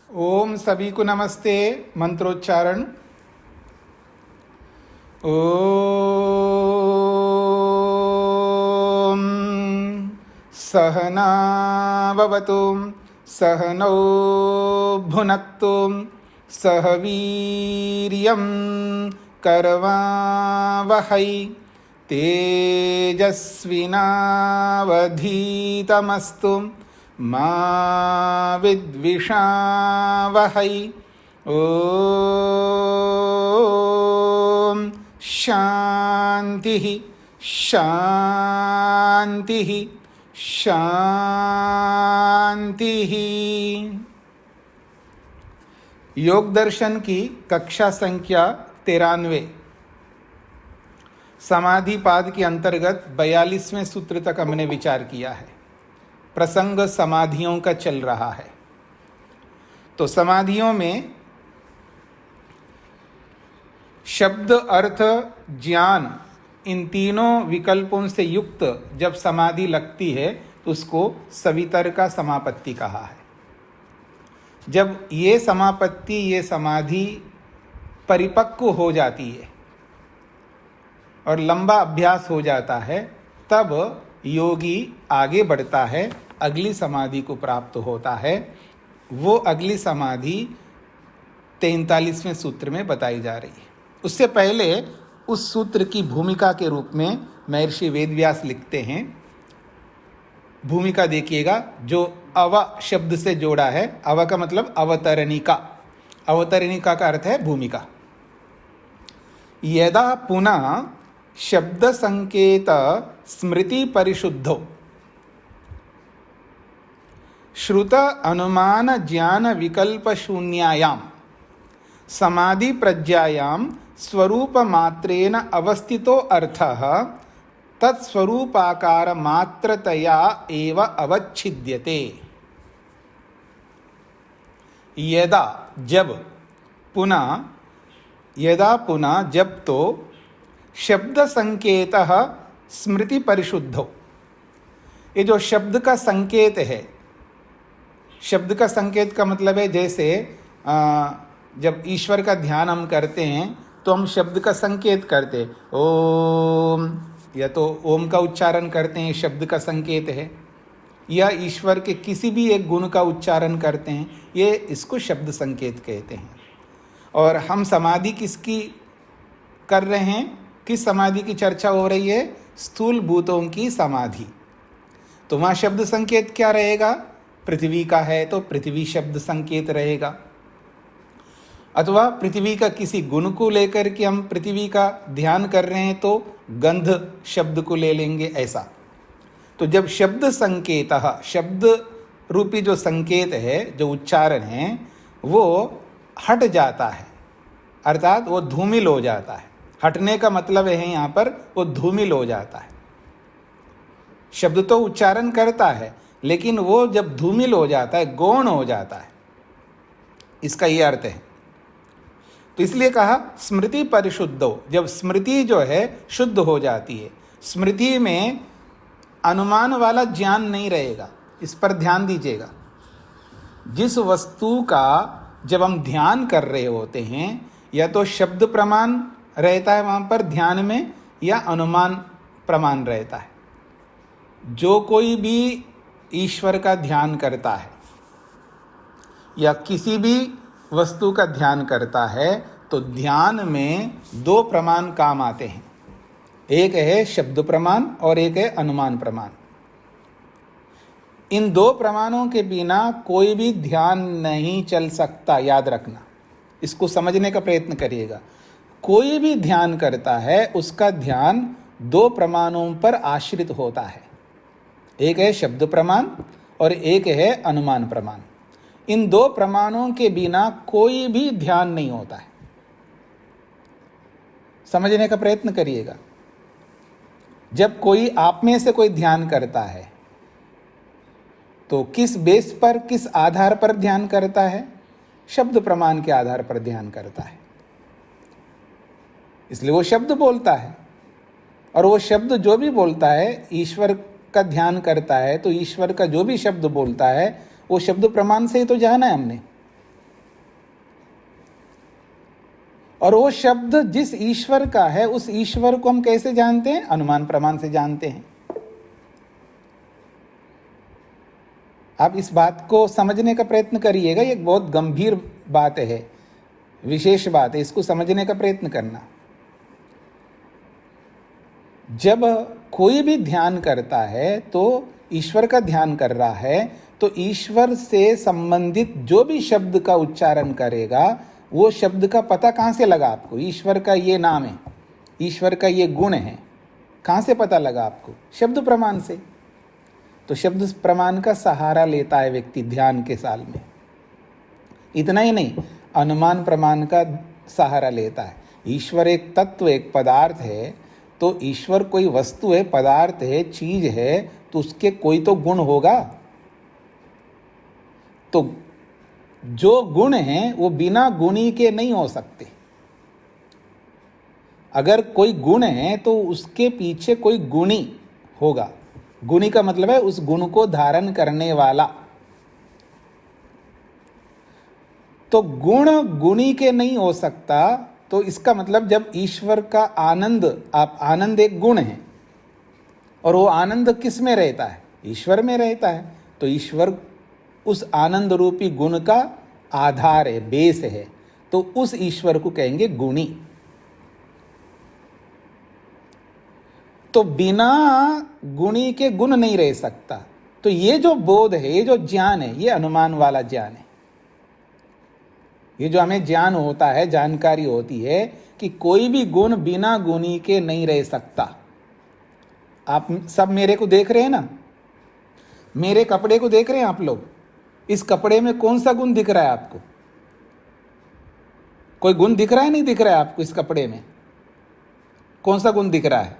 ओम सभी को नमस्ते। मंत्रोच्चारण। ओम सहना भवतु सहनौ भुनक्तु सह वीर्यं करवावहै तेजस्विनावधीतमस्तु मा विद्विषावहै। ओम शांति शांति शांति। योग दर्शन की कक्षा संख्या 93 समाधि पाद के अंतर्गत 42वें सूत्र तक हमने विचार किया है। प्रसंग समाधियों का चल रहा है। तो समाधियों में शब्द, अर्थ, ज्ञान, इन तीनों विकल्पों से युक्त जब समाधि लगती है तो उसको सवितर्का समापत्ति कहा है। जब ये समापत्ति, ये समाधि परिपक्व हो जाती है और लंबा अभ्यास हो जाता है, तब योगी आगे बढ़ता है, अगली समाधि को प्राप्त होता है। वो अगली समाधि 43वें सूत्र में बताई जा रही है। उससे पहले उस सूत्र की भूमिका के रूप में महर्षि वेदव्यास लिखते हैं। भूमिका देखिएगा, जो अव शब्द से जोड़ा है। अव का मतलब अवतरणिका। अवतरणिका का अर्थ है भूमिका। यदा पुनः शब्द संकेत स्मृति परिशुद्धो श्रुत अनुमान ज्ञान विकल्प शून्यायाम समाधि प्रज्ञायाम स्वरूप मात्रेन अवस्थितो अर्थः तत्स्वरूपाकार मात्रतया एव अवच्छिद्यते। यदा जब, पुनः यदा पुनः जब, तो शब्द संकेतः स्मृति परिशुद्धो। ये जो शब्द का संकेत है, शब्द का संकेत का मतलब है जैसे जब ईश्वर का ध्यान हम करते हैं तो हम शब्द का संकेत करते, ओम, या तो ओम का उच्चारण करते हैं, शब्द का संकेत है, या ईश्वर के किसी भी एक गुण का उच्चारण करते हैं, ये इसको शब्द संकेत कहते हैं। और हम समाधि किसकी कर रहे हैं, किस समाधि की चर्चा हो रही है? स्थूल भूतों की समाधि। तो वहाँ शब्द संकेत क्या रहेगा? पृथ्वी का है तो पृथ्वी शब्द संकेत रहेगा, अथवा पृथ्वी का किसी गुण को लेकर के हम पृथ्वी का ध्यान कर रहे हैं तो गंध शब्द को ले लेंगे, ऐसा। तो जब शब्द संकेत, शब्द रूपी जो संकेत है, जो उच्चारण है, वो हट जाता है, अर्थात वो धूमिल हो जाता है। हटने का मतलब है यहाँ पर वो धूमिल हो जाता है। शब्द तो उच्चारण करता है, लेकिन वो जब धूमिल हो जाता है, गौण हो जाता है, इसका ये अर्थ है। तो इसलिए कहा स्मृति परिशुद्धो। जब स्मृति जो है शुद्ध हो जाती है, स्मृति में अनुमान वाला ज्ञान नहीं रहेगा। इस पर ध्यान दीजिएगा। जिस वस्तु का जब हम ध्यान कर रहे होते हैं, या तो शब्द प्रमाण रहता है वहाँ पर ध्यान में, या अनुमान प्रमाण रहता है। जो कोई भी ईश्वर का ध्यान करता है या किसी भी वस्तु का ध्यान करता है, तो ध्यान में दो प्रमाण काम आते हैं। एक है शब्द प्रमाण और एक है अनुमान प्रमाण। इन दो प्रमाणों के बिना कोई भी ध्यान नहीं चल सकता, याद रखना। इसको समझने का प्रयत्न करिएगा। कोई भी ध्यान करता है, उसका ध्यान दो प्रमाणों पर आश्रित होता है। एक है शब्द प्रमाण और एक है अनुमान प्रमाण। इन दो प्रमाणों के बिना कोई भी ध्यान नहीं होता है। समझने का प्रयत्न करिएगा। जब कोई आप में से कोई ध्यान करता है तो किस बेस पर, किस आधार पर ध्यान करता है? शब्द प्रमाण के आधार पर ध्यान करता है। इसलिए वो शब्द बोलता है, और वो शब्द जो भी बोलता है, ईश्वर का ध्यान करता है तो ईश्वर का जो भी शब्द बोलता है वो शब्द प्रमाण से ही तो जाना है हमने। और वो शब्द जिस ईश्वर का है उस ईश्वर को हम कैसे जानते हैं? अनुमान प्रमाण से जानते हैं। आप इस बात को समझने का प्रयत्न करिएगा, ये बहुत गंभीर बात है, विशेष बात है, इसको समझने का प्रयत्न करना। जब कोई भी ध्यान करता है तो ईश्वर का ध्यान कर रहा है, तो ईश्वर से संबंधित जो भी शब्द का उच्चारण करेगा वो शब्द का पता कहाँ से लगा आपको? ईश्वर का ये नाम है, ईश्वर का ये गुण है, कहाँ से पता लगा आपको? शब्द प्रमाण से। तो शब्द प्रमाण का सहारा लेता है व्यक्ति ध्यान के साल में। इतना ही नहीं, अनुमान प्रमाण का सहारा लेता है। ईश्वर एक तत्व, एक पदार्थ है, तो ईश्वर कोई वस्तु है, पदार्थ है, चीज है, तो उसके कोई तो गुण होगा। तो जो गुण हैं वो बिना गुणी के नहीं हो सकते। अगर कोई गुण है तो उसके पीछे कोई गुणी होगा। गुणी का मतलब है उस गुण को धारण करने वाला। तो गुण गुणी के नहीं हो सकता, तो इसका मतलब जब ईश्वर का आनंद, आप आनंद एक गुण है और वो आनंद किस में रहता है? ईश्वर में रहता है। तो ईश्वर उस आनंद रूपी गुण का आधार है, बेस है, तो उस ईश्वर को कहेंगे गुणी। तो बिना गुणी के गुण नहीं रह सकता। तो ये जो बोध है, ये जो ज्ञान है, ये अनुमान वाला ज्ञान है। ये जो हमें ज्ञान होता है, जानकारी होती है कि कोई भी गुण बिना गुणी के नहीं रह सकता। आप सब मेरे को देख रहे हैं ना, मेरे कपड़े को देख रहे हैं आप लोग। इस कपड़े में कौन सा गुण दिख रहा है आपको? कोई गुण दिख रहा है, नहीं दिख रहा है आपको? इस कपड़े में कौन सा गुण दिख रहा है?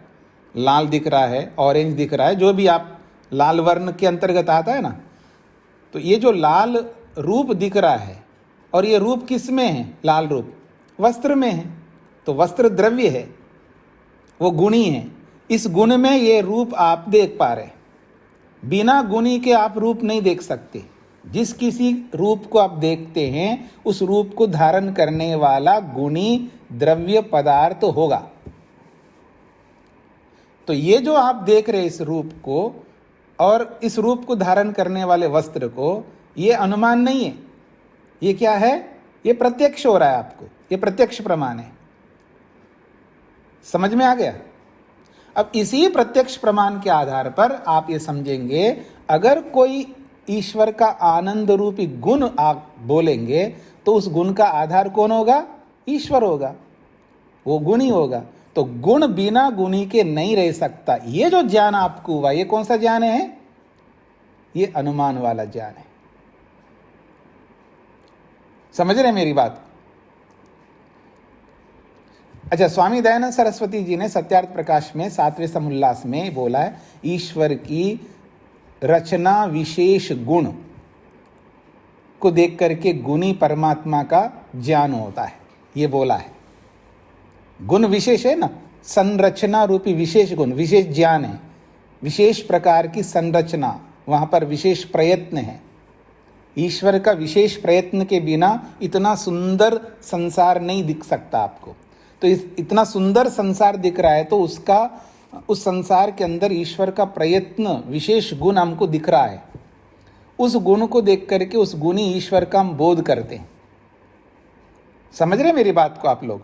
लाल दिख रहा है, ऑरेंज दिख रहा है, जो भी आप लाल वर्ण के अंतर्गत आता है ना। तो ये जो लाल रूप दिख रहा है, और ये रूप किस में है? लाल रूप वस्त्र में है। तो वस्त्र द्रव्य है, वो गुणी है। इस गुण में ये रूप आप देख पा रहे। बिना गुणी के आप रूप नहीं देख सकते। जिस किसी रूप को आप देखते हैं उस रूप को धारण करने वाला गुणी द्रव्य पदार्थ होगा। तो ये जो आप देख रहे हैं इस रूप को और इस रूप को धारण करने वाले वस्त्र को, ये अनुमान नहीं है। ये क्या है? ये प्रत्यक्ष हो रहा है आपको, ये प्रत्यक्ष प्रमाण है। समझ में आ गया? अब इसी प्रत्यक्ष प्रमाण के आधार पर आप ये समझेंगे, अगर कोई ईश्वर का आनंद रूपी गुण आप बोलेंगे तो उस गुण का आधार कौन होगा? ईश्वर होगा, वो गुणी होगा। तो गुण बिना गुणी के नहीं रह सकता। ये जो ज्ञान आपको हुआ, ये कौन सा ज्ञान है? ये अनुमान वाला ज्ञान है। समझ रहे मेरी बात? अच्छा, स्वामी दयानंद सरस्वती जी ने सत्यार्थ प्रकाश में 7वें समुल्लास में बोला है, ईश्वर की रचना विशेष गुण को देख करके गुणी परमात्मा का ज्ञान होता है। ये बोला है, गुण विशेष है ना, संरचना रूपी विशेष गुण, विशेष ज्ञान है, विशेष प्रकार की संरचना, वहां पर विशेष प्रयत्न है। ईश्वर का विशेष प्रयत्न के बिना इतना सुंदर संसार नहीं दिख सकता आपको। तो इतना सुंदर संसार दिख रहा है तो उसका, उस संसार के अंदर ईश्वर का प्रयत्न, विशेष गुण हमको दिख रहा है। उस गुण को देख करके उस गुणी ईश्वर का हम बोध करते हैं। समझ रहे मेरी बात को आप लोग?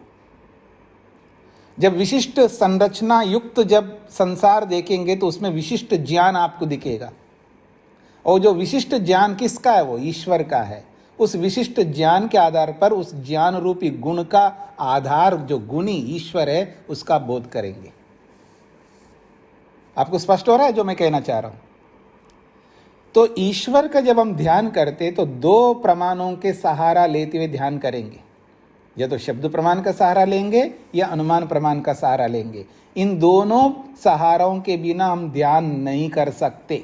जब विशिष्ट संरचना युक्त जब संसार देखेंगे तो उसमें विशिष्ट ज्ञान आपको दिखेगा। और जो विशिष्ट ज्ञान किसका है? वो ईश्वर का है। उस विशिष्ट ज्ञान के आधार पर उस ज्ञान रूपी गुण का आधार जो गुणी ईश्वर है उसका बोध करेंगे। आपको स्पष्ट हो रहा है जो मैं कहना चाह रहा हूं? तो ईश्वर का जब हम ध्यान करते तो दो प्रमाणों के सहारा लेते हुए ध्यान करेंगे। या तो शब्द प्रमाण का सहारा लेंगे या अनुमान प्रमाण का सहारा लेंगे। इन दोनों सहाराओं के बिना हम ध्यान नहीं कर सकते।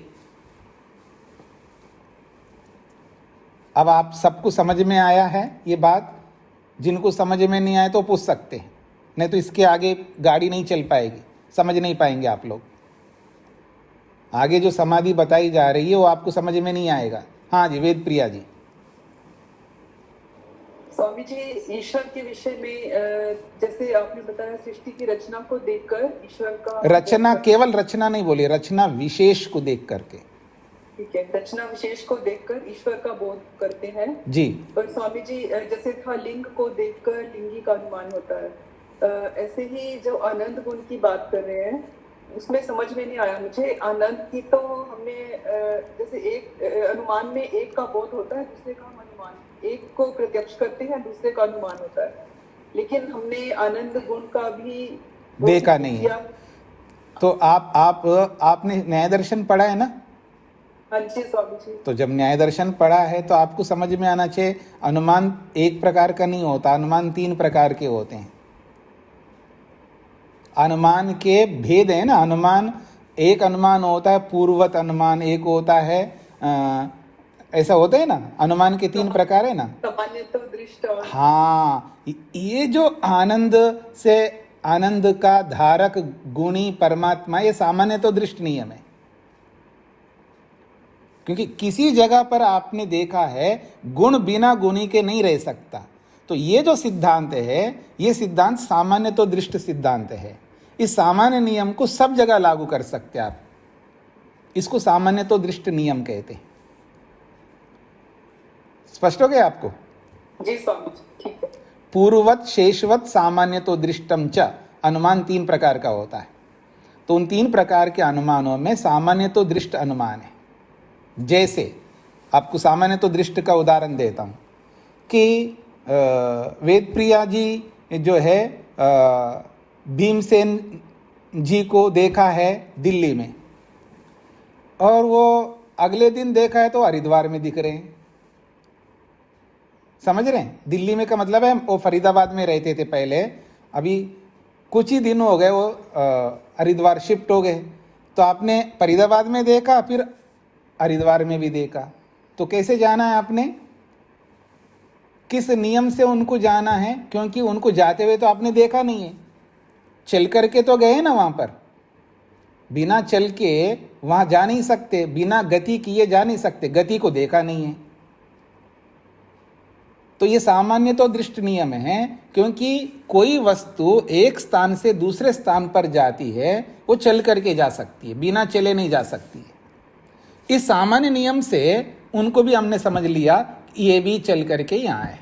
अब आप सबको समझ में आया है ये बात? जिनको समझ में नहीं आए तो पूछ सकते हैं, नहीं तो इसके आगे गाड़ी नहीं चल पाएगी, समझ नहीं पाएंगे आप लोग। आगे जो समाधि बताई जा रही है वो आपको समझ में नहीं आएगा। हाँ जी, वेद प्रिया जी। स्वामी जी, ईश्वर के विषय में जैसे आपने बताया सृष्टि की रचना को देखकर ईश्वर का रचना, केवल रचना नहीं बोली, रचना विशेष को देख करके। ठीक है, रचना विशेष को देखकर ईश्वर का बोध करते हैं जी। पर स्वामी जी जैसे था लिंग को देखकर लिंगी का अनुमान होता है, ऐसे ही जो आनंद गुण की बात कर रहे हैं उसमें समझ में नहीं आया मुझे। आनंद की तो हमने जैसे एक अनुमान में एक का बोध होता है, दूसरे का हम अनुमान, एक को प्रत्यक्ष करते हैं दूसरे का अनुमान होता है, लेकिन हमने आनंद गुण का भी देखा नहीं है। तो आपने न्याय दर्शन पढ़ा है ना? हाँ जी स्वामी जी। तो जब न्याय दर्शन पढ़ा है तो आपको समझ में आना चाहिए अनुमान एक प्रकार का नहीं होता, अनुमान 3 प्रकार के होते हैं। अनुमान के भेद है ना, अनुमान, एक अनुमान होता है पूर्वत अनुमान, एक होता है ऐसा होता है ना, अनुमान के 3 प्रकार है ना, सामान्य तो दृष्ट और हाँ। ये जो आनंद से, आनंद का धारक गुणी परमात्मा, ये सामान्य तो दृष्ट नियम है। क्योंकि किसी जगह पर आपने देखा है गुण बिना गुणी के नहीं रह सकता, तो ये जो सिद्धांत है ये सिद्धांत सामान्य तो दृष्ट सिद्धांत है। इस सामान्य नियम को सब जगह लागू कर सकते हैं आप, इसको सामान्य तो दृष्ट नियम कहते हैं। स्पष्ट हो गया आपको? जी स्वामी जी, ठीक है। पूर्ववत, शेषवत, सामान्य तो दृष्टम च, अनुमान 3 प्रकार का होता है। तो उन 3 प्रकार के अनुमानों में सामान्य तो दृष्ट अनुमान है। जैसे आपको सामान्य तो दृष्ट का उदाहरण देता हूं कि वेद प्रिया जी जो है भीमसेन जी को देखा है दिल्ली में, और वो अगले दिन देखा है तो हरिद्वार में दिख रहे हैं। समझ रहे हैं? दिल्ली में का मतलब है वो फरीदाबाद में रहते थे पहले, अभी कुछ ही दिन हो गए वो हरिद्वार शिफ्ट हो गए। तो आपने फरीदाबाद में देखा, फिर हरिद्वार में भी देखा, तो कैसे जाना है आपने? किस नियम से उनको जाना है? क्योंकि उनको जाते हुए तो आपने देखा नहीं है, चल करके तो गए ना वहां पर। बिना चल के वहां जा नहीं सकते, बिना गति किए जा नहीं सकते, गति को देखा नहीं है। तो ये सामान्य तो दृष्ट नियम है, क्योंकि कोई वस्तु एक स्थान से दूसरे स्थान पर जाती है वो चल करके जा सकती है, बिना चले नहीं जा सकती है। इस सामान्य नियम से उनको भी हमने समझ लिया ये भी चल करके यहाँ है,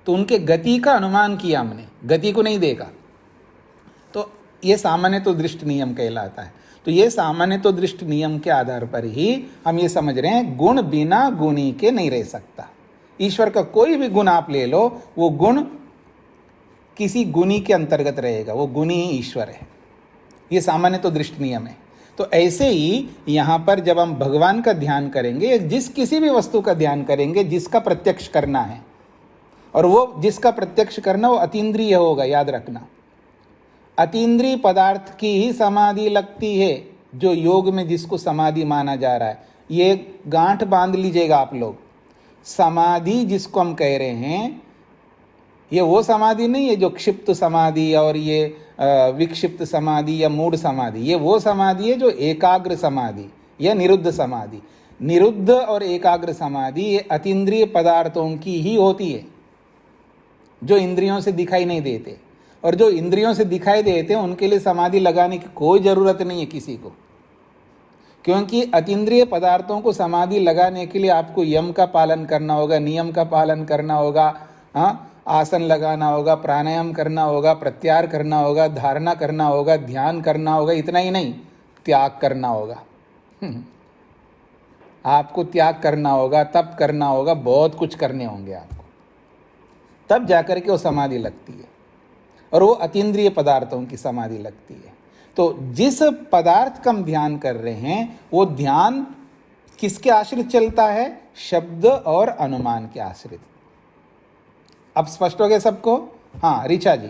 तो उनके गति का अनुमान किया हमने, गति को नहीं देखा। तो ये सामान्य तो दृष्ट नियम कहलाता है। तो ये सामान्य तो दृष्ट नियम के आधार पर ही हम ये समझ रहे हैं गुण बिना गुणी के नहीं रह सकता। ईश्वर का कोई भी गुण आप ले लो, वो गुण किसी गुणी के अंतर्गत रहेगा, वो गुणी ही ईश्वर है। ये सामान्य तो दृष्ट नियम है। तो ऐसे ही यहाँ पर जब हम भगवान का ध्यान करेंगे, जिस किसी भी वस्तु का ध्यान करेंगे जिसका प्रत्यक्ष करना है, और वो जिसका प्रत्यक्ष करना वो अतीन्द्रिय होगा, याद रखना। अतीन्द्रिय पदार्थ की ही समाधि लगती है, जो योग में जिसको समाधि माना जा रहा है। ये गांठ बांध लीजिएगा आप लोग, समाधि जिसको हम कह रहे हैं ये वो समाधि नहीं है जो क्षिप्त समाधि और ये विक्षिप्त समाधि या मूढ़ समाधि। ये वो समाधि है जो एकाग्र समाधि या निरुद्ध समाधि। निरुद्ध और एकाग्र समाधि ये अतीन्द्रिय पदार्थों की ही होती है, जो इंद्रियों से दिखाई नहीं देते। और जो इंद्रियों से दिखाई देते हैं उनके लिए समाधि लगाने की कोई ज़रूरत नहीं है किसी को, क्योंकि अतीन्द्रिय पदार्थों को समाधि लगाने के लिए आपको यम का पालन करना होगा, नियम का पालन करना होगा, हाँ, आसन लगाना होगा, प्राणायाम करना होगा, प्रत्याहार करना होगा, धारणा करना होगा, ध्यान करना होगा। इतना ही नहीं, त्याग करना होगा। आपको त्याग करना होगा, तप करना होगा, बहुत कुछ करने होंगे आपको, तब जाकर के वो समाधि लगती है, और वो अतीन्द्रिय पदार्थों की समाधि लगती है। तो जिस पदार्थ का हम ध्यान कर रहे हैं वो ध्यान किसके आश्रित चलता है? शब्द और अनुमान के आश्रित। अब स्पष्ट हो गया सबको? हाँ, ऋचा जी।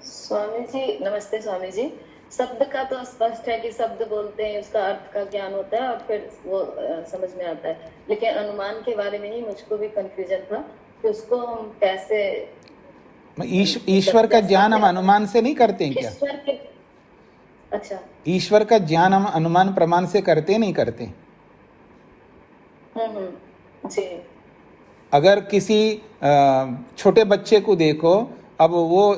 स्वामी जी नमस्ते। स्वामी जी, शब्द का तो स्पष्ट है कि शब्द बोलते हैं, उसका अर्थ का ज्ञान होता है और फिर वो समझ में आता है, लेकिन अनुमान के बारे में ही मुझको भी कंफ्यूजन था कि उसको हम कैसे ईश्वर का ज्ञान हम अनुमान से नहीं करते हैं क्या? ईश्वर के, अच्छा, ईश्वर का ज्ञान हम अनुमान प्रमाण से करते नहीं करते? जी। अगर किसी छोटे बच्चे को देखो, अब वो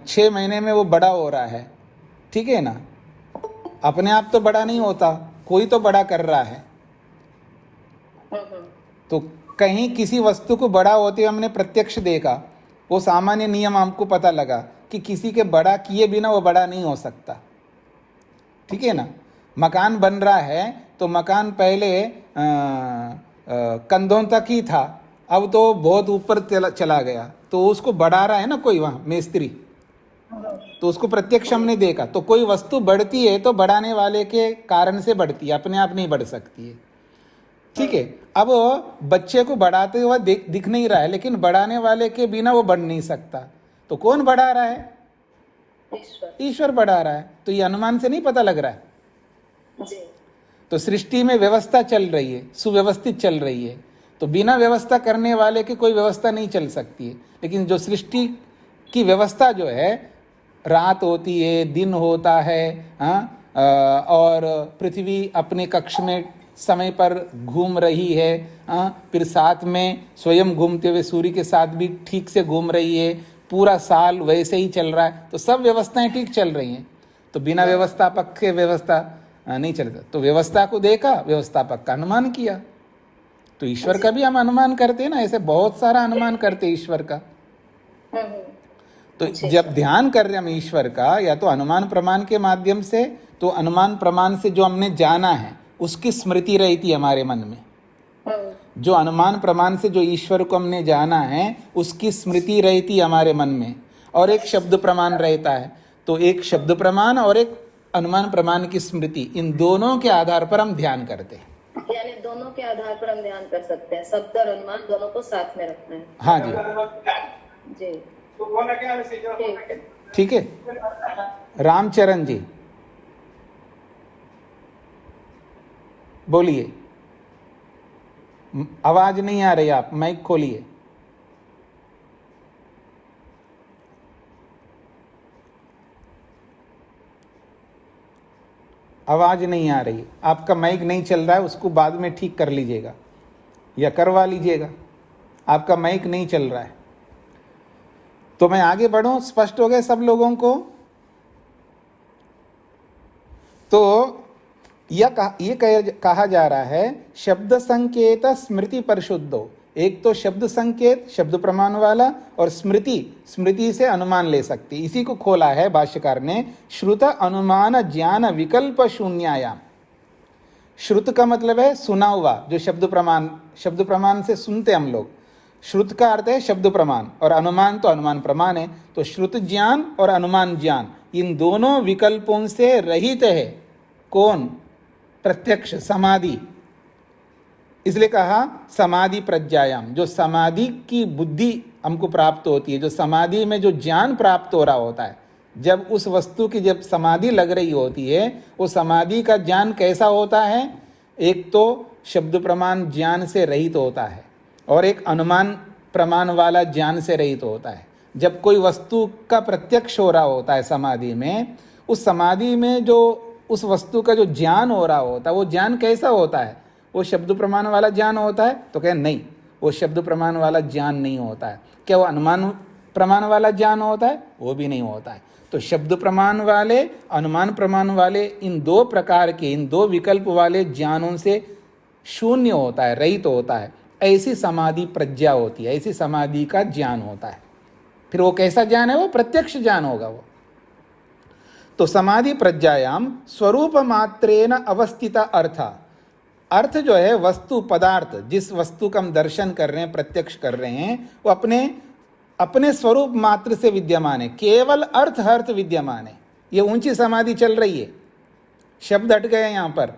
6 महीने में वो बड़ा हो रहा है, ठीक है ना, अपने आप तो बड़ा नहीं होता, कोई तो बड़ा कर रहा है। तो कहीं किसी वस्तु को बड़ा होते हुए हमने प्रत्यक्ष देखा, वो सामान्य नियम हमको पता लगा कि किसी के बड़ा किए बिना वो बड़ा नहीं हो सकता, ठीक है ना। मकान बन रहा है तो मकान पहले कंधों तक ही था, अब तो बहुत ऊपर चला गया, तो उसको बढ़ा रहा है ना कोई वहाँ मिस्त्री, तो उसको प्रत्यक्ष हमने देखा। तो कोई वस्तु बढ़ती है तो बढ़ाने वाले के कारण से बढ़ती है, अपने आप नहीं बढ़ सकती है, ठीक है। अब बच्चे को बढ़ाते हुए दिख नहीं रहा है, लेकिन बढ़ाने वाले के बिना वो बढ़ नहीं सकता, तो कौन बढ़ा रहा है? ईश्वर बढ़ा रहा है। तो ये अनुमान से नहीं पता लग रहा है जी। तो सृष्टि में व्यवस्था चल रही है, सुव्यवस्थित चल रही है, तो बिना व्यवस्था करने वाले की कोई व्यवस्था नहीं चल सकती है। लेकिन जो सृष्टि की व्यवस्था जो है, रात होती है, दिन होता है, और पृथ्वी अपने कक्ष में समय पर घूम रही है, फिर साथ में स्वयं घूमते हुए सूर्य के साथ भी ठीक से घूम रही है, पूरा साल वैसे ही चल रहा है, तो सब व्यवस्थाएं ठीक चल रही हैं। तो बिना व्यवस्थापक के व्यवस्था नहीं चलता। तो व्यवस्था को देखा, व्यवस्थापक का अनुमान किया। तो ईश्वर का भी हम अनुमान करते हैं ना, ऐसे बहुत सारा अनुमान करते हैं ईश्वर का। तो जब ध्यान कर रहे हम ईश्वर का, या तो अनुमान प्रमाण के माध्यम से, तो अनुमान प्रमाण से जो हमने जाना है उसकी स्मृति रहती है हमारे मन में। जो अनुमान प्रमाण से जो ईश्वर को हमने जाना है उसकी स्मृति रहती है हमारे मन में, और एक शब्द प्रमाण रहता है। तो एक शब्द प्रमाण और एक अनुमान प्रमाण की स्मृति, इन दोनों के आधार पर हम ध्यान करते हैं। यानी दोनों के आधार पर हम ध्यान कर सकते हैं, शब्द और अनुमान दोनों को साथ में रखना है। हाँ जी जी, ठीक है। रामचरण जी बोलिए, आवाज नहीं आ रही, आप माइक खोलिए। आवाज नहीं आ रही, आपका माइक नहीं चल रहा है, उसको बाद में ठीक कर लीजिएगा या करवा लीजिएगा। आपका माइक नहीं चल रहा है। तो मैं आगे बढ़ूं, स्पष्ट हो गए सब लोगों को? तो यह कहा जा रहा है शब्द संकेत स्मृति परिशुद्धो। एक तो शब्द संकेत, शब्द प्रमाण वाला, और स्मृति से अनुमान ले सकती। इसी को खोला है भाष्यकार ने, श्रुत अनुमान ज्ञान विकल्प शून्यायाम। श्रुत का मतलब है सुना हुआ, जो शब्द प्रमाण से सुनते हम लोग। श्रुत का अर्थ है शब्द प्रमाण, और अनुमान तो अनुमान प्रमाण है। तो श्रुत ज्ञान और अनुमान ज्ञान, इन दोनों विकल्पों से रहित है कौन? प्रत्यक्ष, समाधि। इसलिए कहा समाधि प्रज्ञायाम, जो समाधि की बुद्धि हमको प्राप्त होती है, जो समाधि में जो ज्ञान प्राप्त हो रहा होता है, जब उस वस्तु की जब समाधि लग रही होती है, वो समाधि का ज्ञान कैसा होता है? एक तो शब्द प्रमाण ज्ञान से रहित होता है, और एक अनुमान प्रमाण वाला ज्ञान से रहित होता है। जब कोई वस्तु का प्रत्यक्ष हो रहा होता है समाधि में, उस समाधि में जो उस वस्तु का जो ज्ञान हो रहा होता है, वो ज्ञान कैसा होता है? वो शब्द प्रमाण वाला ज्ञान होता है? तो कहें नहीं, वो शब्द प्रमाण वाला ज्ञान नहीं होता है। क्या वो अनुमान प्रमाण वाला ज्ञान होता है? वो भी नहीं होता है। तो शब्द प्रमाण वाले, अनुमान प्रमाण वाले, इन दो प्रकार के, इन दो विकल्प वाले ज्ञानों से शून्य होता है, रहित होता है। ऐसी समाधि प्रज्ञा होती है, ऐसी समाधि का ज्ञान होता है। फिर वो कैसा ज्ञान है? वो प्रत्यक्ष ज्ञान होगा वो। तो समाधि प्रज्ञायाम स्वरूप मात्रेन अवस्थित अर्थ जो है वस्तु पदार्थ, जिस वस्तु का हम दर्शन कर रहे हैं, प्रत्यक्ष कर रहे हैं, वो अपने स्वरूप मात्र से विद्यमान है, केवल अर्थ विद्यमान है। ये ऊंची समाधि चल रही है, शब्द हट गए यहां पर,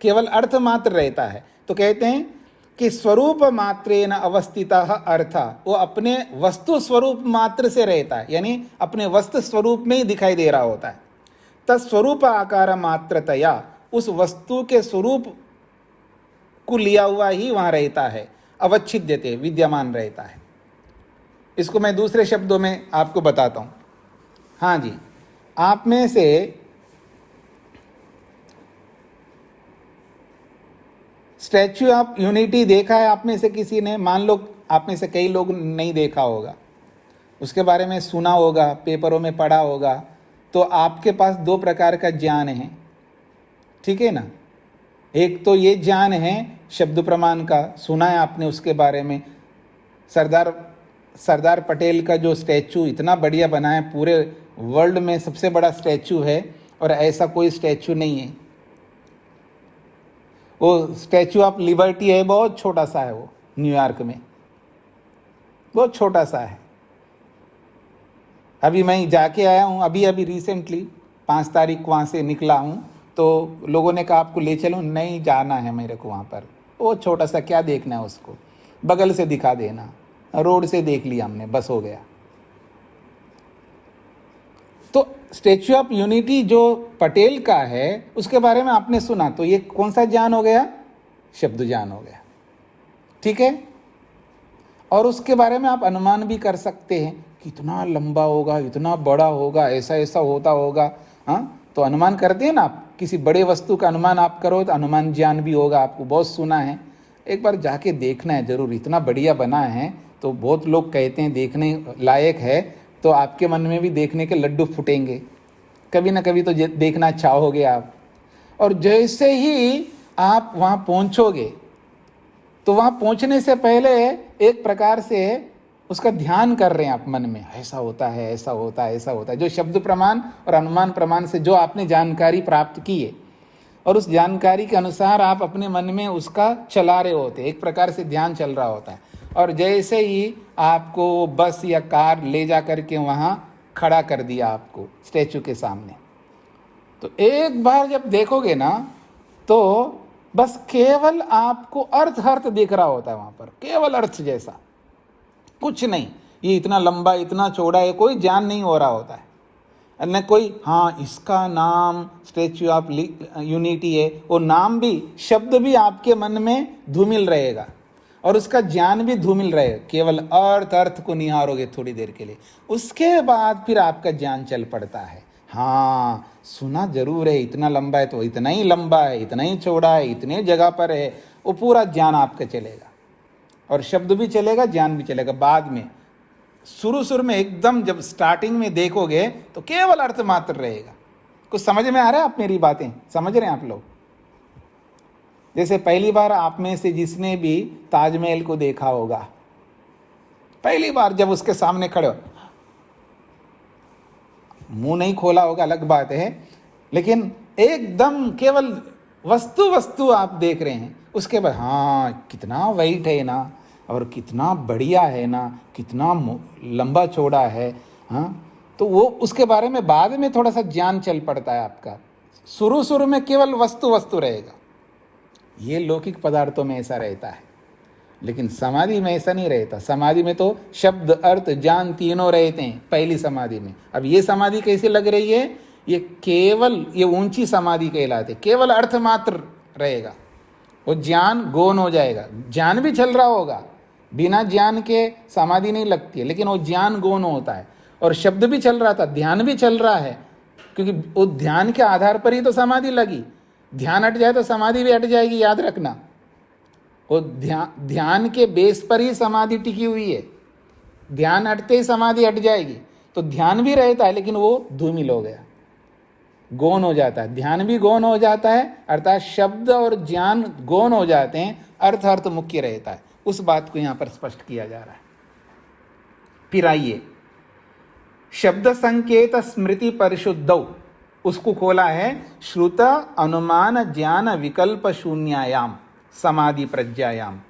केवल अर्थ मात्र रहता है। तो कहते हैं कि स्वरूप मात्रेन अवस्थितः अर्थ, वो अपने वस्तु स्वरूप मात्र से रहता है, यानी अपने वस्तु स्वरूप में ही दिखाई दे रहा होता है। तत्स्वरूप आकार मात्रतया, उस वस्तु के स्वरूप को लिया हुआ ही वहां रहता है, अवच्छिद्यते, विद्यमान रहता है। इसको मैं दूसरे शब्दों में आपको बताता हूं। हाँ जी, आप में से स्टैच्यू ऑफ यूनिटी देखा है आप में से किसी ने? मान लो आप में से कई लोग नहीं देखा होगा, उसके बारे में सुना होगा, पेपरों में पढ़ा होगा। तो आपके पास दो प्रकार का ज्ञान है, ठीक है ना। एक तो ये ज्ञान है शब्द प्रमाण का, सुना है आपने उसके बारे में। सरदार पटेल का जो स्टैचू इतना बढ़िया बना है, पूरे वर्ल्ड में सबसे बड़ा स्टैचू है, और ऐसा कोई स्टैचू नहीं है। वो स्टैचू ऑफ लिबर्टी है, बहुत छोटा सा है वो, न्यूयॉर्क में बहुत छोटा सा है। अभी मैं जाके आया हूँ, अभी रिसेंटली 5 तारीख वहाँ से निकला हूँ, तो लोगों ने कहा आपको ले चलूँ, नहीं जाना है मेरे को वहाँ पर, वो छोटा सा क्या देखना है उसको, बगल से दिखा देना, रोड से देख लिया हमने, बस हो गया। तो स्टैच्यू ऑफ यूनिटी जो पटेल का है उसके बारे में आपने सुना, तो ये कौन सा ज्ञान हो गया? शब्द ज्ञान हो गया, ठीक है। और उसके बारे में आप अनुमान भी कर सकते हैं, कितना लंबा होगा, इतना बड़ा होगा, ऐसा ऐसा होता होगा। हाँ, तो अनुमान करते हैं ना आप, किसी बड़े वस्तु का अनुमान आप करो तो अनुमान ज्ञान भी होगा आपको, बहुत सुना है। एक बार जाके देखना है जरूर, इतना बढ़िया बना है, तो बहुत लोग कहते हैं देखने लायक है, तो आपके मन में भी देखने के लड्डू फूटेंगे, कभी ना कभी तो देखना चाहोगे आप। और जैसे ही आप वहाँ पहुँचोगे, तो वहाँ पहुँचने से पहले एक प्रकार से उसका ध्यान कर रहे हैं आप मन में, ऐसा होता है, ऐसा होता है, ऐसा होता है। जो शब्द प्रमाण और अनुमान प्रमाण से जो आपने जानकारी प्राप्त की है, और उस जानकारी के अनुसार आप अपने मन में उसका चला रहे होते हैं, एक प्रकार से ध्यान चल रहा होता है। और जैसे ही आपको बस या कार ले जा करके वहाँ खड़ा कर दिया आपको स्टैचू के सामने, तो एक बार जब देखोगे ना, तो बस केवल आपको अर्थ दिख रहा होता है वहाँ पर, केवल अर्थ जैसा, कुछ नहीं। ये इतना लंबा, इतना चौड़ा है, कोई ज्ञान नहीं हो रहा होता है, न कोई हाँ इसका नाम स्टैच्यू ऑफ यूनिटी है, वो नाम भी, शब्द भी आपके मन में धूमिल रहेगा, और उसका ज्ञान भी धूमिल रहेगा। केवल अर्थ को निहारोगे थोड़ी देर के लिए, उसके बाद फिर आपका ज्ञान चल पड़ता है। हाँ, सुना जरूर है, इतना लंबा है तो इतना ही लंबा है, इतना ही चौड़ा है, इतने जगह पर है, वो पूरा ज्ञान आपका चलेगा, और शब्द भी चलेगा, ज्ञान भी चलेगा। बाद में शुरू में एकदम जब स्टार्टिंग में देखोगे तो केवल अर्थ मात्र रहेगा। कुछ समझ में आ रहा है? आप मेरी बातें समझ रहे हैं आप लोग? जैसे पहली बार आप में से जिसने भी ताजमहल को देखा होगा, पहली बार जब उसके सामने खड़े हो, मुंह नहीं खोला होगा अलग बात है, लेकिन एकदम केवल वस्तु आप देख रहे हैं, उसके बाद हाँ कितना वाइट है ना, और कितना बढ़िया है ना, कितना लंबा चौड़ा है। हाँ, तो वो उसके बारे में बाद में थोड़ा सा ज्ञान चल पड़ता है आपका। शुरू में केवल वस्तु रहेगा। ये लौकिक पदार्थों में ऐसा रहता है, लेकिन समाधि में ऐसा नहीं रहता। समाधि में तो शब्द, अर्थ, ज्ञान तीनों रहते हैं पहली समाधि में। अब ये समाधि कैसी लग रही है? ये केवल, ये ऊंची समाधि कहलाते, केवल अर्थ मात्र रहेगा, वो ज्ञान गौण हो जाएगा। ज्ञान भी चल रहा होगा, बिना ज्ञान के समाधि नहीं लगती है, लेकिन वो ज्ञान गौण होता है। और शब्द भी चल रहा था, ध्यान भी चल रहा है, क्योंकि वो ध्यान के आधार पर ही तो समाधि लगी। ध्यान हट जाए तो समाधि भी हट जाएगी, याद रखना। वो ध्यान के बेस पर ही समाधि टिकी हुई है, ध्यान हटते ही समाधि हट जाएगी। तो ध्यान भी रहता है, लेकिन वो धूमिल हो गया, गौण हो जाता है। ध्यान भी गौण हो जाता है, अर्थात शब्द और ज्ञान गौण हो जाते हैं, अर्थ मुख्य रहता है। उस बात को यहाँ पर स्पष्ट किया जा रहा है। फिर आइए, शब्द संकेत स्मृति परिशुद्धौ, उसको खोला है श्रुत अनुमान ज्ञान विकल्प शून्यायाम समाधि प्रज्ञायाम।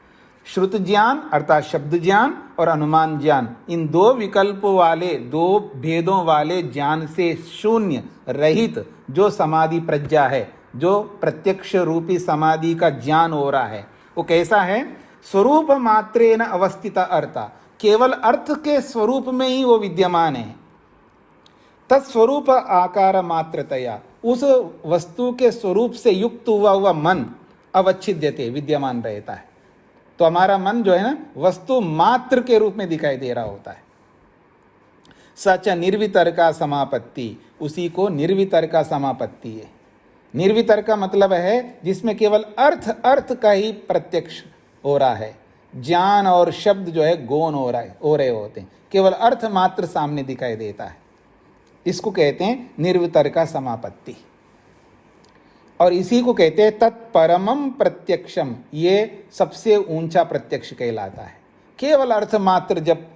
श्रुत ज्ञान अर्थात शब्द ज्ञान और अनुमान ज्ञान, इन दो विकल्पों वाले, दो भेदों वाले ज्ञान से शून्य रहित जो समाधि प्रज्ञा है, जो प्रत्यक्ष रूपी समाधि का ज्ञान हो रहा है, वो कैसा है? स्वरूप मात्रेन अवस्थित अर्थ, केवल अर्थ के स्वरूप में ही वो विद्यमान है। तत्स्वरूप आकार मात्रतया, उस वस्तु के स्वरूप से युक्त हुआ मन अवच्छिद्यते, विद्यमान रहता है। तो हमारा मन जो है ना, वस्तु मात्र के रूप में दिखाई दे रहा होता है। सच निर्वितर का समापत्ति, उसी को निर्वितर का समापत्ति है। निर्वितर्क का मतलब है जिसमें केवल अर्थ अर्थ का ही प्रत्यक्ष हो रहा है, ज्ञान और शब्द जो है गौण हो रहे होते हैं, केवल अर्थ मात्र सामने दिखाई देता है। इसको कहते हैं निर्वितर्क समापत्ति। और इसी को कहते हैं तत्परमम प्रत्यक्षम, ये सबसे ऊंचा प्रत्यक्ष कहलाता है। केवल अर्थ मात्र जब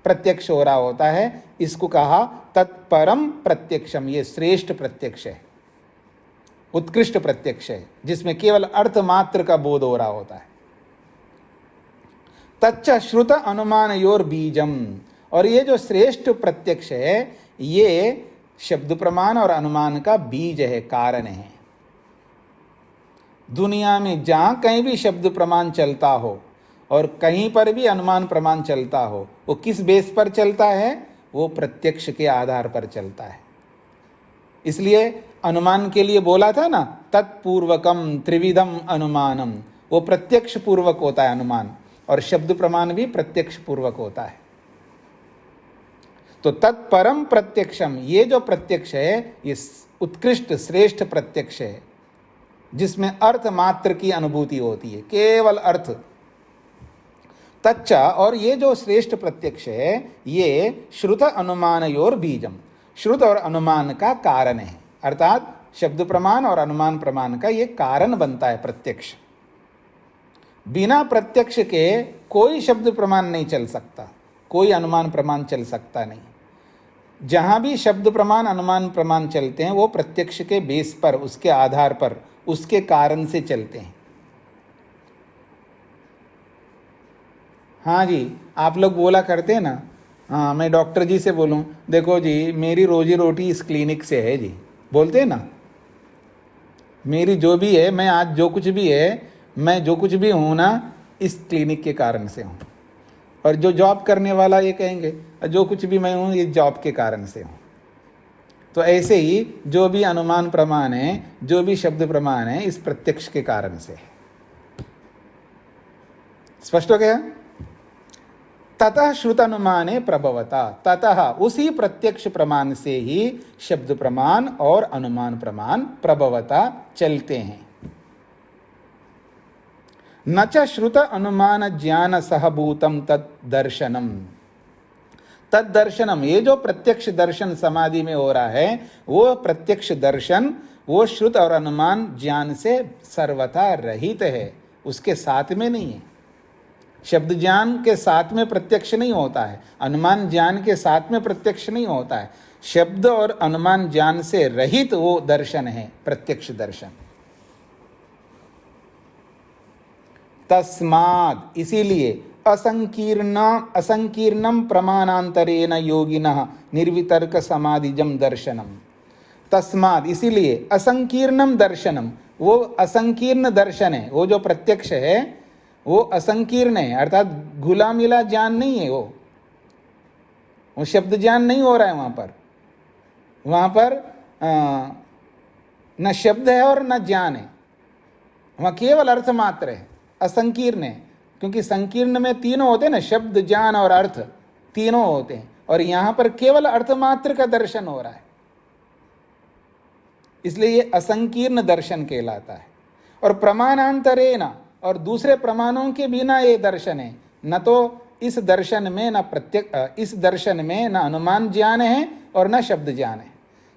प्रत्यक्ष हो रहा होता है, इसको कहा तत्परम प्रत्यक्षम, ये श्रेष्ठ प्रत्यक्ष है, उत्कृष्ट प्रत्यक्ष है, जिसमें केवल अर्थ मात्र का बोध हो रहा होता है। तच्च श्रुत अनुमान योर बीजम, और ये जो श्रेष्ठ प्रत्यक्ष है ये शब्द प्रमाण और अनुमान का बीज है, कारण है। दुनिया में जहां कहीं भी शब्द प्रमाण चलता हो और कहीं पर भी अनुमान प्रमाण चलता हो, वो किस बेस पर चलता है? वो प्रत्यक्ष के आधार पर चलता है। इसलिए अनुमान के लिए बोला था ना, तत्पूर्वकम त्रिविधम अनुमानम, वो प्रत्यक्ष पूर्वक होता है अनुमान, और शब्द प्रमाण भी प्रत्यक्ष पूर्वक होता है। तो तत्परम प्रत्यक्षम, ये जो प्रत्यक्ष है ये उत्कृष्ट श्रेष्ठ प्रत्यक्ष है, जिसमें अर्थ मात्र की अनुभूति होती है, केवल अर्थ। तच्चा, और ये जो श्रेष्ठ प्रत्यक्ष है ये श्रुत अनुमानयोर बीजम, श्रुत और अनुमान का कारण है, अर्थात शब्द प्रमाण और अनुमान प्रमाण का ये कारण बनता है प्रत्यक्ष। बिना प्रत्यक्ष के कोई शब्द प्रमाण नहीं चल सकता, कोई अनुमान प्रमाण चल सकता नहीं। जहां भी शब्द प्रमाण अनुमान प्रमाण चलते हैं वो प्रत्यक्ष के बेस पर, उसके आधार पर, उसके कारण से चलते हैं। हाँ जी, आप लोग बोला करते हैं ना, हाँ मैं डॉक्टर जी से बोलूं, देखो जी मेरी रोजी रोटी इस क्लिनिक से है जी, बोलते हैं ना, मेरी जो भी है, मैं आज जो कुछ भी है, मैं जो कुछ भी हूं ना इस क्लिनिक के कारण से हूं। और जो जॉब करने वाला ये कहेंगे जो कुछ भी मैं हूं ये जॉब के कारण से हूं। तो ऐसे ही जो भी अनुमान प्रमाण है, जो भी शब्द प्रमाण है, इस प्रत्यक्ष के कारण से है। स्पष्ट हो गया? ततः श्रुत अनुमाने प्रभवता, ततः उसी प्रत्यक्ष प्रमाण से ही शब्द प्रमाण और अनुमान प्रमाण प्रभवता चलते हैं। न च श्रुत अनुमान ज्ञान सहभूतम तद्दर्शनम, तद्दर्शनम, ये जो प्रत्यक्ष दर्शन समाधि में हो रहा है वो प्रत्यक्ष दर्शन, वो श्रुत और अनुमान ज्ञान से सर्वथा रहित है, उसके साथ में नहीं है। शब्द ज्ञान के साथ में प्रत्यक्ष नहीं होता है, अनुमान ज्ञान के साथ में प्रत्यक्ष नहीं होता है। शब्द और अनुमान ज्ञान से रहित वो दर्शन है प्रत्यक्ष दर्शन। तस्माद्, इसीलिए असंकीर्णम प्रमाणांतरेण योगिनः निर्वितर्क समाधिजम दर्शनम। तस्माद्, इसीलिए असंकीर्णम दर्शनम, वो असंकीर्ण दर्शन है, वो जो प्रत्यक्ष है वो असंकीर्ण है, अर्थात घुला मिला ज्ञान नहीं है, वो शब्द ज्ञान नहीं हो रहा है वहां पर न शब्द है और न ज्ञान है, वहां केवल अर्थ मात्र है, असंकीर्ण है। क्योंकि संकीर्ण में तीनों होते हैं ना, शब्द ज्ञान और अर्थ तीनों होते हैं, और यहां पर केवल अर्थ मात्र का दर्शन हो रहा है, इसलिए ये असंकीर्ण दर्शन कहलाता है। और प्रमाणांतरेण, और दूसरे प्रमाणों के बिना ये दर्शन है, न तो इस दर्शन में न इस दर्शन में न अनुमान ज्ञान है और न शब्द ज्ञान है।